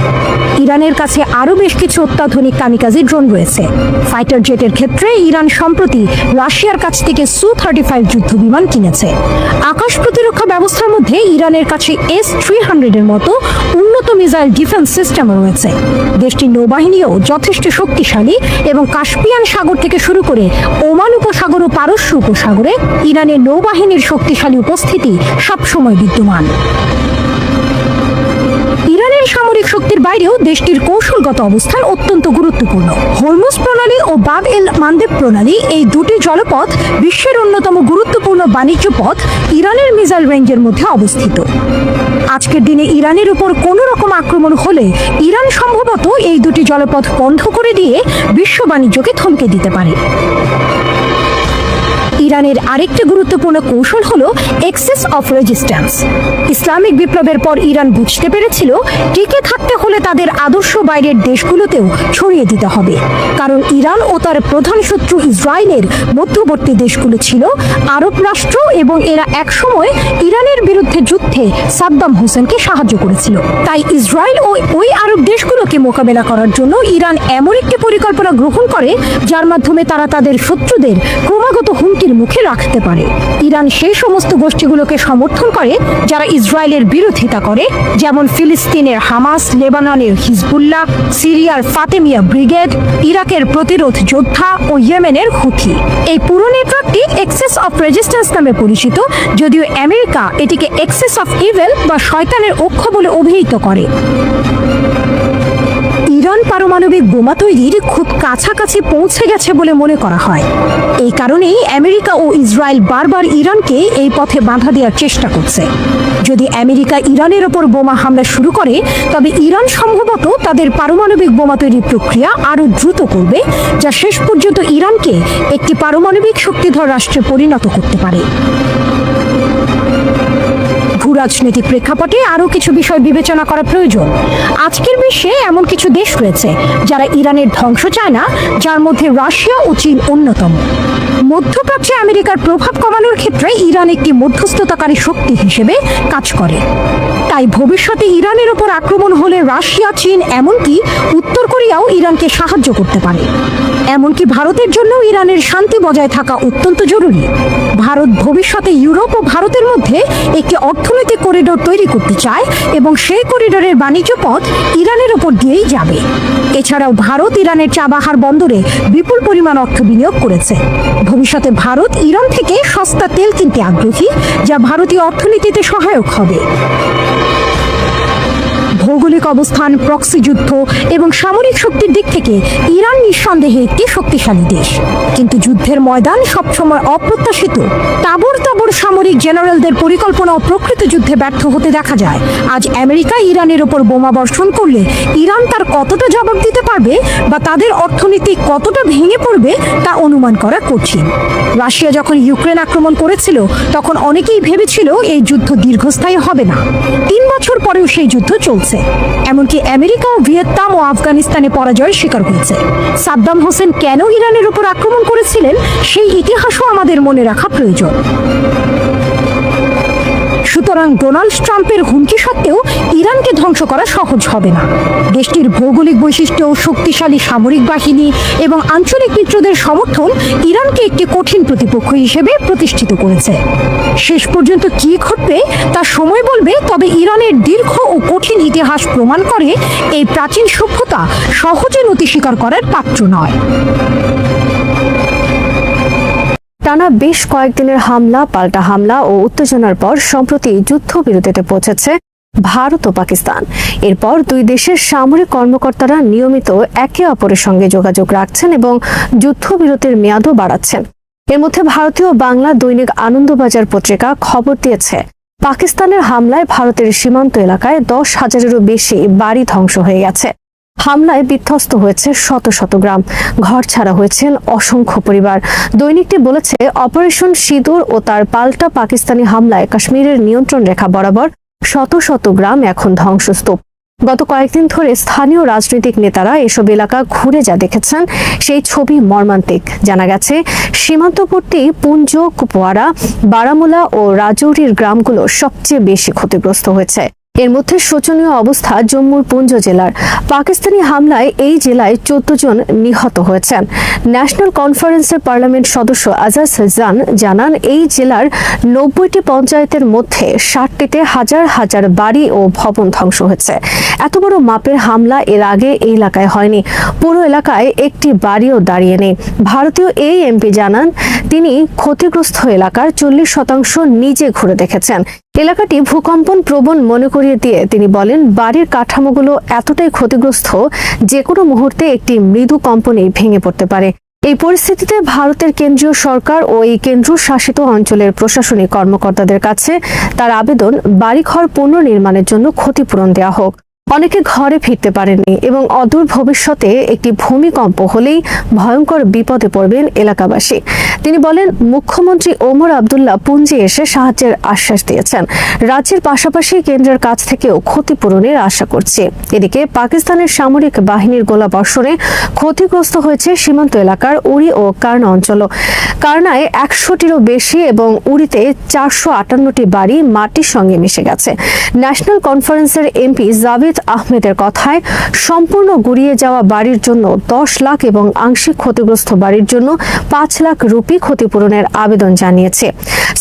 ইরানের কাছে আরও বেশ কিছু অত্যাধুনিক কামিকাজি ড্রোন রয়েছে। ফাইটার জেটের ক্ষেত্রে ইরান সম্প্রতি রাশিয়ার কাছ থেকে Su-35 যুদ্ধ বিমান কিনেছে। আকাশ প্রতিরক্ষা ব্যবস্থার মধ্যে ইরানের কাছে S-300 এর মতো উন্নত মিসাইল ডিফেন্স সিস্টেম রয়েছে। দেশটির নৌবাহিনীও যথেষ্ট শক্তিশালী এবং কাস্পিয়ান সাগর থেকে শুরু করে ওমান উপসাগর ও পারস্য উপসাগরে ইরানের নৌবাহিনীর শক্তিশালী উপস্থিতি সবসময় বিদ্যমান। ইরানের সামরিক শক্তির বাইরেও দেশটির কৌশলগত অবস্থান অত্যন্ত গুরুত্বপূর্ণ। হরমুজ প্রণালী ও বাব এল মানদেব প্রণালী, এই দুটি জলপথ বিশ্বের অন্যতম গুরুত্বপূর্ণ বাণিজ্য পথ ইরানের মিসাইল রেঞ্জের মধ্যে অবস্থিত। আজকের দিনে ইরানের উপর কোনো রকম আক্রমণ হলে ইরান সম্ভবত এই দুটি জলপথ বন্ধ করে দিয়ে বিশ্ব বাণিজ্যকে থমকে দিতে পারে। ইরানের আরেকটি গুরুত্বপূর্ণ কৌশল হলো এক্সেস অফ রেজিস্ট্যান্স। ইসলামিক বিপ্লবের পর ইরান বুঝতে পেরেছিল টিকে থাকতে হলে তাদের আদর্শ বাইরের দেশগুলোতেও ছড়িয়ে দিতে হবে, কারণ ইরান ও তার প্রধান শত্রু ইসরায়েলের মধ্যবর্তী দেশগুলো ছিল আরব রাষ্ট্র এবং এরা একসময় ইরানের বিরুদ্ধে যুদ্ধে সাদ্দাম হোসেনকে সাহায্য করেছিল। তাই ইসরায়েল ও ওই আরব দেশগুলোকে মোকাবেলা করার জন্য ইরান এমন একটি পরিকল্পনা গ্রহণ করে যার মাধ্যমে তারা তাদের শত্রুদের ক্রমাগত হুমকির মুখে রাখতে পারে। ইরান সেই সমস্ত গোষ্ঠীগুলোকে সমর্থন করে যারা ইসরায়েলের বিরোধিতা করে, যেমন ফিলিস্তিনের হামাস, লেবাননের হিজবুল্লাহ, সিরিয়ার ফাতেমিয়া ব্রিগেড, ইরাকের প্রতিরোধ যোদ্ধা ও ইয়েমেনের হুথি। এই পুরো নেটওয়ার্কটি এক্সেস অফ রেজিস্ট্যান্স নামে পরিচিত, যদিও আমেরিকা এটিকে এক্সেস অফ ইভেল বা শয়তানের অক্ষ বলে অভিহিত করে। ইরান পারমাণবিক বোমা তৈরির খুব কাছাকাছি পৌঁছে গেছে বলে মনে করা হয়। এই কারণেই আমেরিকা ও ইসরায়েল বারবার ইরানকে এই পথে বাধা দেওয়ার চেষ্টা করছে। যদি আমেরিকা ইরানের ওপর বোমা হামলা শুরু করে, তবে ইরান সম্ভবত তাদের পারমাণবিক বোমা তৈরির প্রক্রিয়া আরও দ্রুত করবে, যা শেষ পর্যন্ত ইরানকে একটি পারমাণবিক শক্তিধর রাষ্ট্রে পরিণত করতে পারে। ভূরাজনৈতিক প্রেক্ষাপটে আরও কিছু বিষয় বিবেচনা করা প্রয়োজন। আজকের বিশ্বে এমন কিছু দেশ রয়েছে যারা ইরানের ধ্বংস চায় না, যার মধ্যে রাশিয়া ও চীন অন্যতম। মধ্যপ্রাচ্যে আমেরিকার প্রভাব কমানোর ক্ষেত্রে ইরান একটি মধ্যস্থতাকারী শক্তি হিসেবে কাজ করে। তাই ভবিষ্যতে ইরানের ওপর আক্রমণ হলে রাশিয়া, চীন, এমনকি উত্তর কোরিয়াও ইরানকে সাহায্য করতে পারে। এমনকি ভারতের জন্য ইরানের শান্তি বজায় থাকা অত্যন্ত জরুরি। ভারত ভবিষ্যতে ইউরোপ ও ভারতের মধ্যে একটি অর্থনৈতিক করিডোর তৈরি করতে চায় এবং সেই করিডোরের বাণিজ্য পথ ইরানের ওপর দিয়েই যাবে। এছাড়াও ভারত ইরানের চাবাহার বন্দরে বিপুল পরিমাণ অর্থ বিনিয়োগ করেছে। ভবিষ্যতে ভারত ইরান থেকে সস্তা তেল কিনতে আগ্রহী, যা ভারতীয় অর্থনীতিতে সহায়ক হবে। ভৌগোলিক অবস্থান, প্রক্সি যুদ্ধ এবং সামরিক শক্তির দিক থেকে ইরান নিঃসন্দেহে একটি শক্তিশালী দেশ, কিন্তু যুদ্ধের ময়দান সবসময় অপ্রত্যাশিত। তাবড় তাবড় সামরিক জেনারেলদের পরিকল্পনা ও প্রকৃত যুদ্ধে ব্যর্থ হতে দেখা যায়। আজ আমেরিকা ইরানের ওপর বোমা বর্ষণ করলে ইরান তার কতটা জবাব দিতে পারবে বা তাদের অর্থনীতি কতটা ভেঙে পড়বে তা অনুমান করা কঠিন। রাশিয়া যখন ইউক্রেন আক্রমণ করেছিল, তখন অনেকেই ভেবেছিল এই যুদ্ধ দীর্ঘস্থায়ী হবে না। 3 বছর পরেও সেই যুদ্ধ চলছে। এমনকি আমেরিকা ও ভিয়েতনাম ও আফগানিস্তানে পরাজয়ের শিকার হয়েছে। সাদ্দাম হোসেন কেন ইরানের উপর আক্রমণ করেছিলেন, সেই ইতিহাসও আমাদের মনে রাখা প্রয়োজন। সুতরাং ডোনাল্ড ট্রাম্পের হুমকি সত্ত্বেও ইরানকে ধ্বংস করা সহজ হবে না। দেশটির ভৌগোলিক বৈশিষ্ট্য, শক্তিশালী সামরিক বাহিনী এবং আঞ্চলিক মিত্রদের সমর্থন ইরানকে একটি কঠিন প্রতিপক্ষ হিসেবে প্রতিষ্ঠিত করেছে। শেষ পর্যন্ত কি ঘটবে তা সময় বলবে, তবে ইরানের দীর্ঘ ও কঠিন ইতিহাস প্রমাণ করে এই প্রাচীন সভ্যতা সহজে নতি স্বীকার করার পাত্র নয়। টানা বেশ কয়েকদিনের হামলা, পাল্টা হামলা ও উত্তেজনার পর সম্প্রতি যুদ্ধবিরতিতে পৌঁছেছে ভারত ও পাকিস্তান। এরপর দুই দেশের সামরিক কর্মকর্তারা নিয়মিত একে অপরের সঙ্গে যোগাযোগ রাখছেন এবং যুদ্ধবিরতির মেয়াদও বাড়াচ্ছেন। এর মধ্যে ভারতীয় বাংলা দৈনিক আনন্দবাজার পত্রিকা খবর দিয়েছে, পাকিস্তানের হামলায় ভারতের সীমান্ত এলাকায় 10,000-এরও বেশি বাড়ি ধ্বংস হয়ে গেছে। হামলায় বিধ্বস্ত হয়েছে শত শত গ্রাম, ঘর ছাড়া হয়েছেন অসংখ্য পরিবার। দৈনিকটি বলেছে, অপারেশন সিঁদুর ও তার পাল্টা পাকিস্তানি হামলায় কাশ্মীরের নিয়ন্ত্রণ রেখা বরাবর শত শত গ্রাম এখন ধ্বংসস্তূপ। গত কয়েকদিন ধরে স্থানীয় রাজনৈতিক নেতারা এসব এলাকা ঘুরে যা দেখেছেন, সেই ছবি মর্মান্তিক। জানা গেছে, সীমান্তবর্তী পুঞ্জ, কুপওয়ারা, বারামুলা ও রাজৌরির গ্রামগুলো সবচেয়ে বেশি ক্ষতিগ্রস্ত হয়েছে। এর মধ্যে শোচনীয় অবস্থা জম্মুর পুঞ্জ জেলার। পাকিস্তানি হামলায় এই জেলায় 14 জন নিহত হয়েছেন। ন্যাশনাল কনফারেন্সের পার্লামেন্ট সদস্য আজাজ জান জানান, এই জেলার 90টি পঞ্চায়েতের মধ্যে 60টিতে হাজার হাজার বাড়ি ও ভবন ধ্বংস হয়েছে। এত বড় মাপের হামলা এর আগে এই এলাকায় হয়নি। পুরো এলাকায় একটি বাড়িও দাঁড়িয়ে নেই। ভারতীয় এই এমপি জানান, তিনি ক্ষতিগ্রস্ত এলাকার 40% নিজে ঘুরে দেখেছেন। এলাকাটি ভূকম্পন প্রবণ মনে করিয়ে দিয়ে তিনি বলেন, বাড়ির কাঠামোগুলো এতটাই ক্ষতিগ্রস্ত, যে কোনো মুহূর্তে একটি মৃদু কম্পনে ভেঙে পড়তে পারে। এই পরিস্থিতিতে ভারতের কেন্দ্রীয় সরকার ও এই কেন্দ্রশাসিত অঞ্চলের প্রশাসনিক কর্মকর্তাদের কাছে তার আবেদন, বাড়িঘর পুনর্নির্মাণের জন্য ক্ষতিপূরণ দেওয়া হোক। অনেকে ঘরে ফিরতে পারেননি এবং অদূর ভবিষ্যতে একটি ভূমিকম্প হলেই ভয়ঙ্কর বিপদে পড়বেন এলাকাবাসী। তিনি বলেন, মুখ্যমন্ত্রী ওমর আবদুল্লাহ পুঞ্জে এসে সাহায্যের আশ্বাস দিয়েছেন। রাজ্যের পাশাপাশি কেন্দ্রের কাছ থেকেও ক্ষতিপূরণের আশা করছে। এদিকে পাকিস্তানের সামরিক বাহিনীর গোলাবর্ষণে ক্ষতিগ্রস্ত হয়েছে সীমান্ত এলাকার উরি ও কারনা অঞ্চল। কারনায় 100টিরও বেশি এবং উরিতে 458টি বাড়ি মাটির সঙ্গে মিশে গেছে। ন্যাশনাল কনফারেন্সের এমপি জাভেদ আহমেদের কথায়, সম্পূর্ণ গুড়িয়ে যাওয়া বাড়ির জন্য 10 লাখ এবং আংশিক ক্ষতিগ্রস্ত বাড়ির জন্য 5 লাখ রুপি ক্ষতিপূরণের আবেদন জানিয়েছে।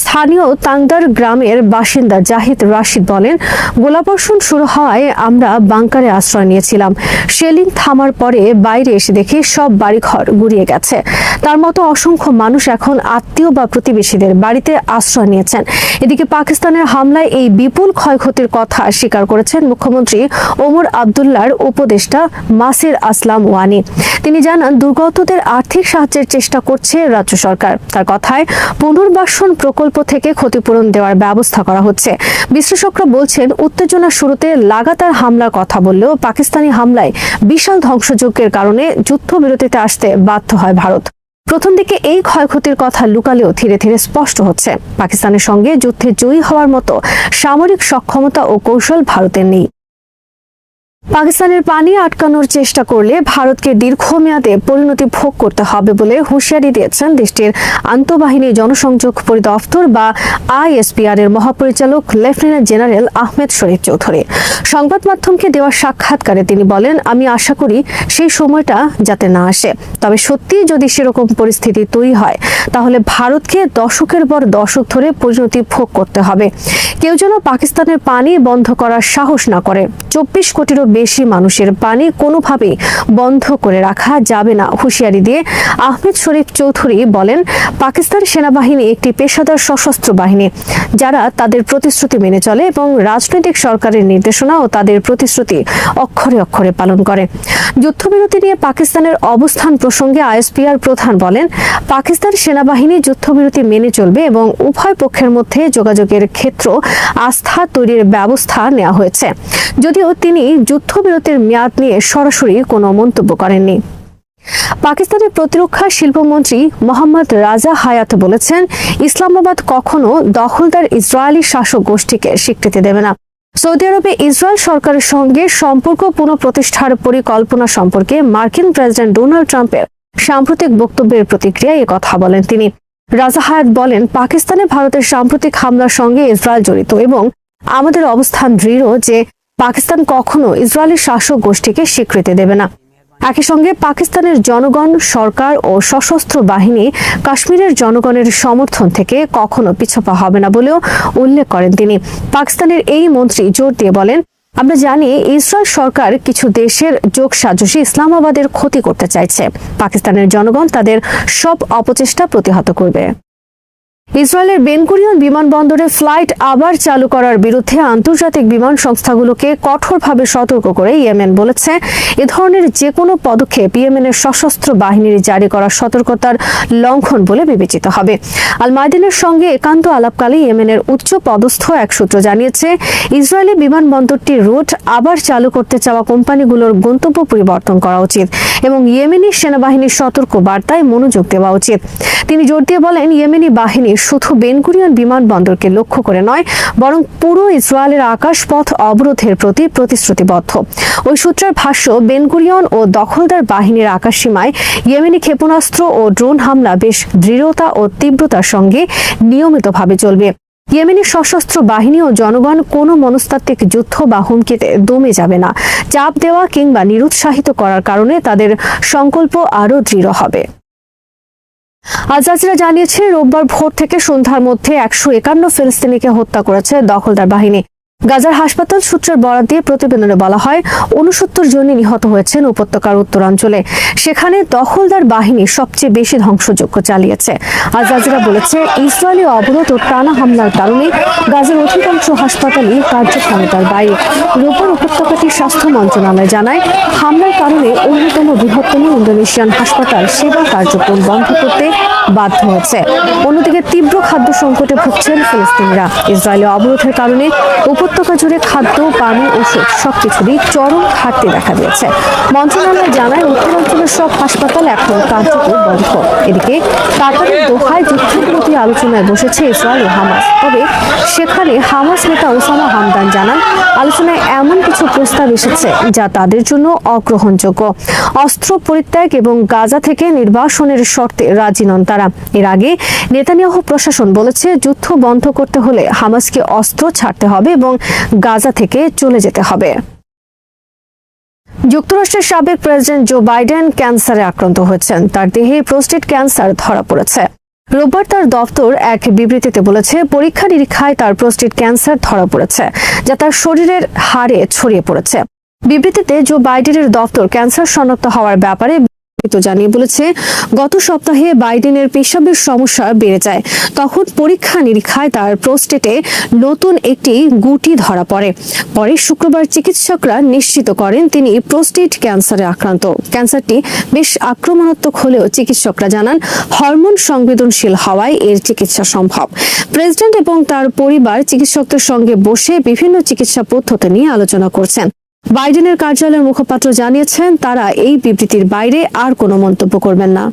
স্থানীয় তাংদার গ্রামের বাসিন্দা জাহিদ রাশিদ বলেন, গোলাবর্ষণ শুরু হওয়ায় আমরা বাংকারে আশ্রয় নিয়েছিলাম। শেলিং থামার পরে বাইরে এসে দেখি সব বাড়িঘর গুড়িয়ে গেছে। তার মতো অসংখ্য মানুষ এখন আত্মীয় বা প্রতিবেশীদের বাড়িতে আশ্রয় নিয়েছেন। এদিকে পাকিস্তানের হামলায় এই বিপুল ক্ষয়ক্ষতির কথা স্বীকার করেছেন মুখ্যমন্ত্রী ওমর আবদুল্লাহর উপদেষ্টা মাসির আসলাম ওয়ানি। তিনি জানান, দুর্গতদের আর্থিক সাহায্যের চেষ্টা করছে রাজ্য সরকার। তার কথায়, পুনর্বাসন প্রকল্প থেকে ক্ষতিপূরণ দেওয়ার ব্যবস্থা করা হচ্ছে। বিশ্লেষকরা বলছেন, উত্তেজনা শুরুতে লাগাতার হামলার কথা বললেও পাকিস্তানি হামলায় বিশাল ধ্বংসযজ্ঞের কারণে যুদ্ধবিরতিতে আসতে বাধ্য হয় ভারত। প্রথম দিকে এই ক্ষয়ক্ষতির কথা লুকালেও ধীরে ধীরে স্পষ্ট হচ্ছে, পাকিস্তানের সঙ্গে যুদ্ধে জয়ী হওয়ার মতো সামরিক সক্ষমতা ও কৌশল ভারতের নেই। পাকিস্তানের পানি আটকানোর চেষ্টা করলে ভারতকে দীর্ঘমেয়াদে পরিণতি ভোগ করতে হবে বলে হুঁশিয়ারি দিয়েছেন দেশটির আন্তঃবাহিনী জনসংযোগ পরিদপ্তর বা ISPR এর মহাপরিচালক লেফটেন্যান্ট জেনারেল আহমেদ শরীফ চৌধুরী। সংবাদ মাধ্যমকে দেওয়া সাক্ষাৎকারে তিনি বলেন, আমি আশা করি সেই সময়টা যাতে না আসে। তবে সত্যি যদি সেরকম পরিস্থিতি তৈরি হয়, তাহলে ভারতকে দশকের পর দশক ধরে পরিণতি ভোগ করতে হবে। কেউ যেন পাকিস্তানের পানি বন্ধ করার সাহস না করে। 24 কোটিরও বেশি মানুষের পানি কোনোভাবেই বন্ধ করে রাখা যাবে না হুঁশিয়ারি দিয়ে আহমেদ শরীফ চৌধুরী বলেন, পাকিস্তান সেনাবাহিনী একটি পেশাদার সশস্ত্র বাহিনী, যারা তাদের প্রতিশ্রুতি মেনে চলে এবং রাজনৈতিক সরকারের নির্দেশনা ও তাদের প্রতিশ্রুতি অক্ষরে অক্ষরে পালন করে। যুদ্ধবিরতি নিয়ে পাকিস্তানের অবস্থান প্রসঙ্গে ISPR প্রধান বলেন, পাকিস্তান সেনাবাহিনী যুদ্ধবিরতি মেনে চলবে এবং উভয় পক্ষের মধ্যে যোগাযোগের ক্ষেত্র আস্থা তৈরির ব্যবস্থা নেওয়া হয়েছে। যদিও তিনি যুদ্ধবিরতির মেয়াদ নিয়ে সরাসরি কোনো মন্তব্য করেননি। পাকিস্তানের প্রতিরক্ষা শিল্পমন্ত্রী মোহাম্মদ রাজা হায়াত বলেছেন, ইসলামাবাদ কখনো দখলদার ইসরায়েলি শাসক গোষ্ঠীকে স্বীকৃতি দেবে না। সৌদি আরবে ইসরায়েল সরকারের সঙ্গে সম্পর্ক পুনঃপ্রতিষ্ঠার পরিকল্পনা সম্পর্কে মার্কিন প্রেসিডেন্ট ডোনাল্ড ট্রাম্পের সাম্প্রতিক বক্তব্যের প্রতিক্রিয়ায় কথা বলেন তিনি। রাজা হায়াত বলেন, পাকিস্তানে ভারতের সাম্প্রতিক হামলার সঙ্গে ইসরায়েল জড়িত এবং আমাদের অবস্থান দৃঢ় যে পাকিস্তান কখনো ইসরায়েলি শাসক গোষ্ঠীকে স্বীকৃতি দেবে না। একই সঙ্গে পাকিস্তানের জনগণ, সরকার ও সশস্ত্র বাহিনী কাশ্মীরের জনগণের সমর্থন থেকে কখনো পিছপা হবে না বলেও উল্লেখ করেন তিনি। পাকিস্তানের এই মন্ত্রী জোর দিয়ে বলেন, আমরা জানি ইসরায়েল সরকার কিছু দেশের যোগসাজশে ইসলামাবাদের ক্ষতি করতে চাইছে। পাকিস্তানের জনগণ তাদের সব অপচেষ্টা প্রতিহত করবে। ইসরায়েলের বেন গুরিয়ন বিমানবন্দরে ফ্লাইট আবার চালু করার বিরুদ্ধে আন্তর্জাতিক বিমান সংস্থাগুলোকে কঠোরভাবে সতর্ক করে ইয়েমেন বলেছে, এ ধরনের যে কোনো পদক্ষেপ ইয়েমেনের সশস্ত্র বাহিনীর জারি করা সতর্কতার লঙ্ঘন বলে বিবেচিত হবে। আল মাইদিনের সঙ্গে একান্ত আলাপকালে ইয়েমেনের উচ্চ পদস্থ এক সূত্র জানিয়েছে, ইসরায়েলি বিমানবন্দরটির রুট আবার চালু করতে চাওয়া কোম্পানিগুলোর গন্তব্য পরিবর্তন করা উচিত এবং ইয়েমেনি সেনাবাহিনীর সতর্ক বার্তায় মনোযোগ দেওয়া উচিত। তিনি জোর দিয়ে বলেন, ইয়েমেনি বাহিনী শুধু বেন গুরিয়ন বিমানবন্দরকে লক্ষ্য করে নয়, বরং পুরো ইসরায়েলের আকাশপথ অবরোধের প্রতি প্রতিশ্রুতিবদ্ধ। ওই সূত্রের ভাষ্য, বেন গুরিয়ন ও দখলদার বাহিনীর আকাশসীমায় ইয়েমেনি ক্ষেপণাস্ত্র ও ড্রোন হামলা বেশ দৃঢ়তা ও তীব্রতার সঙ্গে নিয়মিতভাবে চলবে। ইয়েমেনি সশস্ত্র বাহিনী ও জনগণ কোনো মনস্তাত্ত্বিক যুদ্ধ বা হুমকিতে দমে যাবে না। চাপ দেওয়া কিংবা নিরুৎসাহিত করার কারণে তাদের সংকল্প আরও দৃঢ় হবে। আল জাজিরা জানিয়েছে, রোববার ভোর থেকে সন্ধ্যার মধ্যে 151 ফিলিস্তিনিকে হত্যা করেছে দখলদার বাহিনী। গাজার হাসপাতাল সূত্রের বরাত দিয়ে প্রতিবেদনে বলা হয়, 69 জনই নিহত হয়েছেন উপত্যকার উত্তরাঞ্চলে। সেখানে দখলদার বাহিনী সবচেয়ে বেশি ধ্বংসযজ্ঞ চালিয়েছে। আল জাজিরা বলেছে, ইসরায়েলি অবরোধ ও টানা হামলার কারণে গাজার অধিকাংশ হাসপাতালই কার্যক্ষমতার বাইরে। রোববার উপত্যকাটির স্বাস্থ্য মন্ত্রণালয় জানায়, হামলার কারণে অন্যতম বৃহত্তম ইন্দোনেশিয়ান হাসপাতাল সেবা কার্যক্রম বন্ধ করতে বাধ্য হয়েছে। অন্যদিকে তীব্র খাদ্য সংকটে ভুগছেন ফিলিস্তিনিরা। ইসরায়েলি অবরোধের কারণে উপত্যকা জুড়ে খাদ্য, পানি, ওষুধ সবকিছুরই চরম ঘাটতি দেখা দিয়েছে। মন্ত্রণালয় জানায়, উত্তরাঞ্চলের সব হাসপাতাল এখন কার্যকর বন্ধ। এদিকে কাতারের দোহায় যুদ্ধবিরতি আলোচনায় বসেছে ইসরায়েল ও হামাস। তবে সেখানে হামাস নেতা ওসামা হামদান জানান, আলোচনায় এমন কিছু প্রস্তাব এসেছে যা তাদের জন্য অগ্রহণযোগ্য। অস্ত্র পরিত্যাগ এবং গাজা থেকে নির্বাসনের শর্তে রাজি নন তারা। এর আগে নেতানিয়াহু প্রশাসন বলেছে, যুদ্ধ বন্ধ করতে হলে হামাসকে অস্ত্র ছাড়তে হবে এবং গাজা থেকে চলে যেতে হবে। যুক্তরাষ্ট্রের সাবেক প্রেসিডেন্ট জো বাইডেন ক্যান্সারে আক্রান্ত হয়েছেন। তার দেহে প্রোস্টেট ক্যান্সার ধরা পড়েছে। রোববার তার দপ্তর এক বিবৃতিতে বলেছে, পরীক্ষা নিরীক্ষায় তার প্রোস্টেট ক্যান্সার ধরা পড়েছে, যা তার শরীরের হাড়ে ছড়িয়ে পড়েছে। বিবৃতিতে জো বাইডেনের দপ্তর ক্যান্সার শনাক্ত হওয়ার ব্যাপারে জানিয়ে বলেছে, গত সপ্তাহে বাইডেনের পেশাবের সমস্যা বেড়ে যায়। তখন পরীক্ষা নিরীক্ষায় তার প্রোস্টেটে নতুন একটি গুটি ধরা পড়ে। পরে শুক্রবার চিকিৎসকরা নিশ্চিত করেন তিনি প্রোস্টেট ক্যান্সারে আক্রান্ত। ক্যান্সারটি বেশ আক্রমণাত্মক হলেও চিকিৎসকরা জানান, হরমোন সংবেদনশীল হওয়ায় এর চিকিৎসা সম্ভব। প্রেসিডেন্ট এবং তার পরিবার চিকিৎসকদের সঙ্গে বসে বিভিন্ন চিকিৎসা পদ্ধতি নিয়ে আলোচনা করছেন। বাইডেনের কার্যালয়ের মুখপাত্র জানিয়েছেন, তারা এই বিবৃতির বাইরে আর কোনো মন্তব্য করবেন না।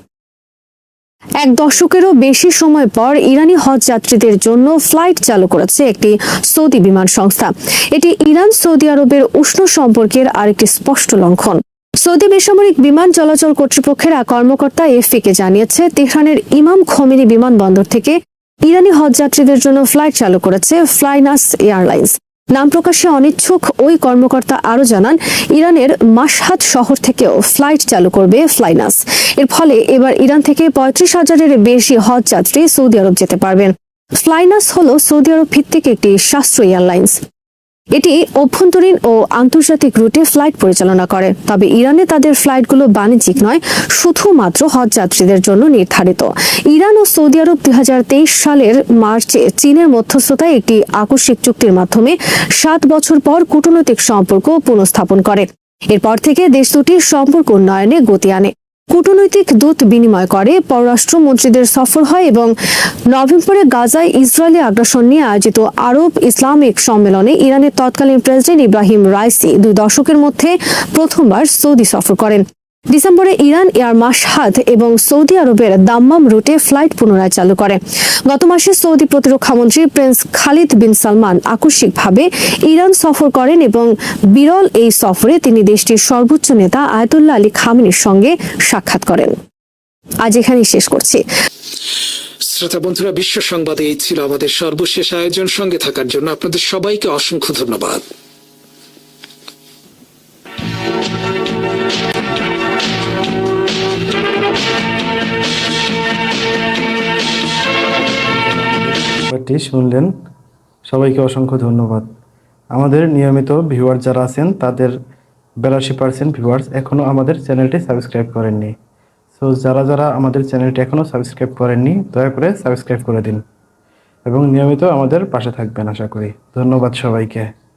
এক দশকেরও বেশি সময় পর ইরানি হজ যাত্রীদের জন্য ফ্লাইট চালু করেছে একটি সৌদি বিমান সংস্থা। এটি ইরান সৌদি আরবের উষ্ণ সম্পর্কের আরেকটি স্পষ্ট লঙ্ঘন। সৌদি বেসামরিক বিমান চলাচল কর্তৃপক্ষের এক কর্মকর্তা এএফপিকে জানিয়েছে, তেহরানের ইমাম খোমেনি বিমানবন্দর থেকে ইরানি হজ যাত্রীদের জন্য ফ্লাইট চালু করেছে ফ্লাইনাস এয়ারলাইন্স। নাম প্রকাশে অনিচ্ছুক ওই কর্মকর্তা আরও জানান, ইরানের মাশহাদ শহর থেকেও ফ্লাইট চালু করবে ফ্লাইনাস। এর ফলে এবার ইরান থেকে 35,000-এর বেশি হজ যাত্রী সৌদি আরব যেতে পারবেন। ফ্লাইনাস হলো সৌদি আরব ভিত্তিক একটি সাশ্রয়ী এয়ারলাইন্স। এটি অভ্যন্তরীণ ও আন্তর্জাতিক রুটে ফ্লাইট পরিচালনা করে। তবে ইরানে তাদের ফ্লাইটগুলো বাণিজ্যিক নয়, শুধুমাত্র হজ যাত্রীদের জন্য নির্ধারিত। ইরান ও সৌদি আরব 2023 সালের মার্চে চীনের মধ্যস্থতায় একটি আকস্মিক চুক্তির মাধ্যমে 7 বছর পর কূটনৈতিক সম্পর্ক পুনঃস্থাপন করে। এরপর থেকে দেশ দুটি সম্পর্ক উন্নয়নে গতি আনে। কূটনৈতিক দূত বিনিময় করে, পররাষ্ট্রমন্ত্রীদের সফর হয় এবং নভেম্বরে গাজায় ইসরায়েলি আগ্রাসন নিয়ে আয়োজিত আরব ইসলামিক সম্মেলনে ইরানের তৎকালীন প্রেসিডেন্ট ইব্রাহিম রাইসি 2 দশকের মধ্যে প্রথমবার সৌদি সফর করেন। ডিসেম্বরে ইরান এয়ার মাশহাদ এবং সৌদি আরবের দাম্মাম রুটে ফ্লাইট পুনরায় চালু করে। গত মাসে সৌদি প্রতিরক্ষামন্ত্রী প্রিন্স খালিদ বিন সালমান আকস্মিকভাবে ইরান সফর করেন এবং বিরল এই সফরে তিনি দেশটির সর্বোচ্চ নেতা আয়াতুল্লাহ আলী খামেনির সঙ্গে সাক্ষাৎ করেন। আজ এখানেই শেষ করছি। শ্রোতা বন্ধুরা, বিশ্ব সংবাদে এই ছিল আমাদের সর্বশেষ আয়োজন। সঙ্গে থাকার জন্য আপনাদের সবাইকে অসংখ্য ধন্যবাদ। শুনলেন, সবাইকে অসংখ্য ধন্যবাদ। আমাদের নিয়মিত ভিউয়ার যারা আছেন তাদের 82% ভিউয়ার্স এখনও আমাদের চ্যানেলটি সাবস্ক্রাইব করেননি। সো যারা আমাদের চ্যানেলটি এখনও সাবস্ক্রাইব করেননি, দয়া করে সাবস্ক্রাইব করে দিন। এবং নিয়মিত আমাদের পাশে থাকবেন আশা করি। ধন্যবাদ সবাইকে।